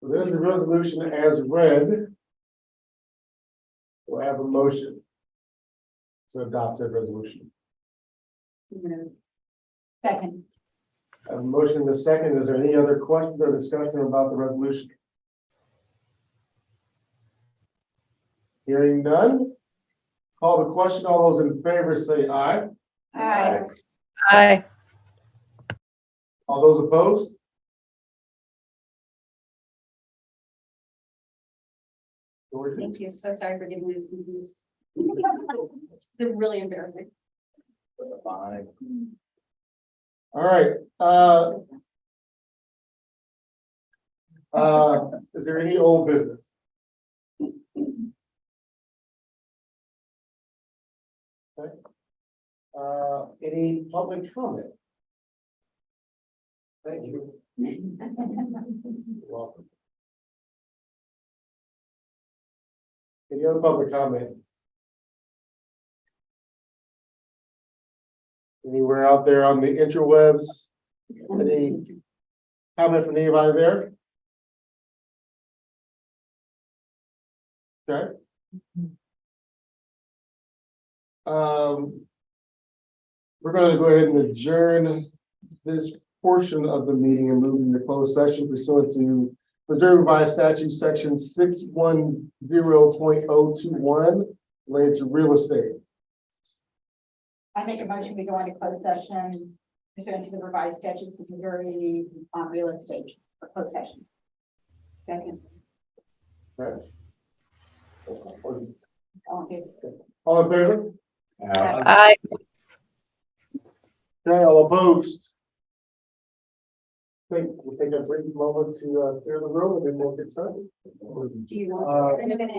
there's a resolution as read. We'll have a motion to adopt that resolution. Second. I have a motion and a second. Is there any other questions or discussion about the resolution? Hearing none. Call the question. All those in favor say aye. Aye. Aye. All those opposed? Georgia? Thank you. So sorry for getting this confused. It's really embarrassing. Fine. All right, is there any old business? Okay. Any public comment? Thank you. You're welcome. Any other public comment? Anywhere out there on the interwebs? Any comments from anybody there? Okay. We're going to go ahead and adjourn this portion of the meeting and move into closed session pursuant to Missouri Revised Statute Section 610.021 related to real estate. I make a motion, we go into closed session pursuant to the revised statutes of Missouri on real estate for closed session. Second. All in favor? I, Okay, all opposed? We'll take a brief moment to clear the room and then we'll get started. Do you want?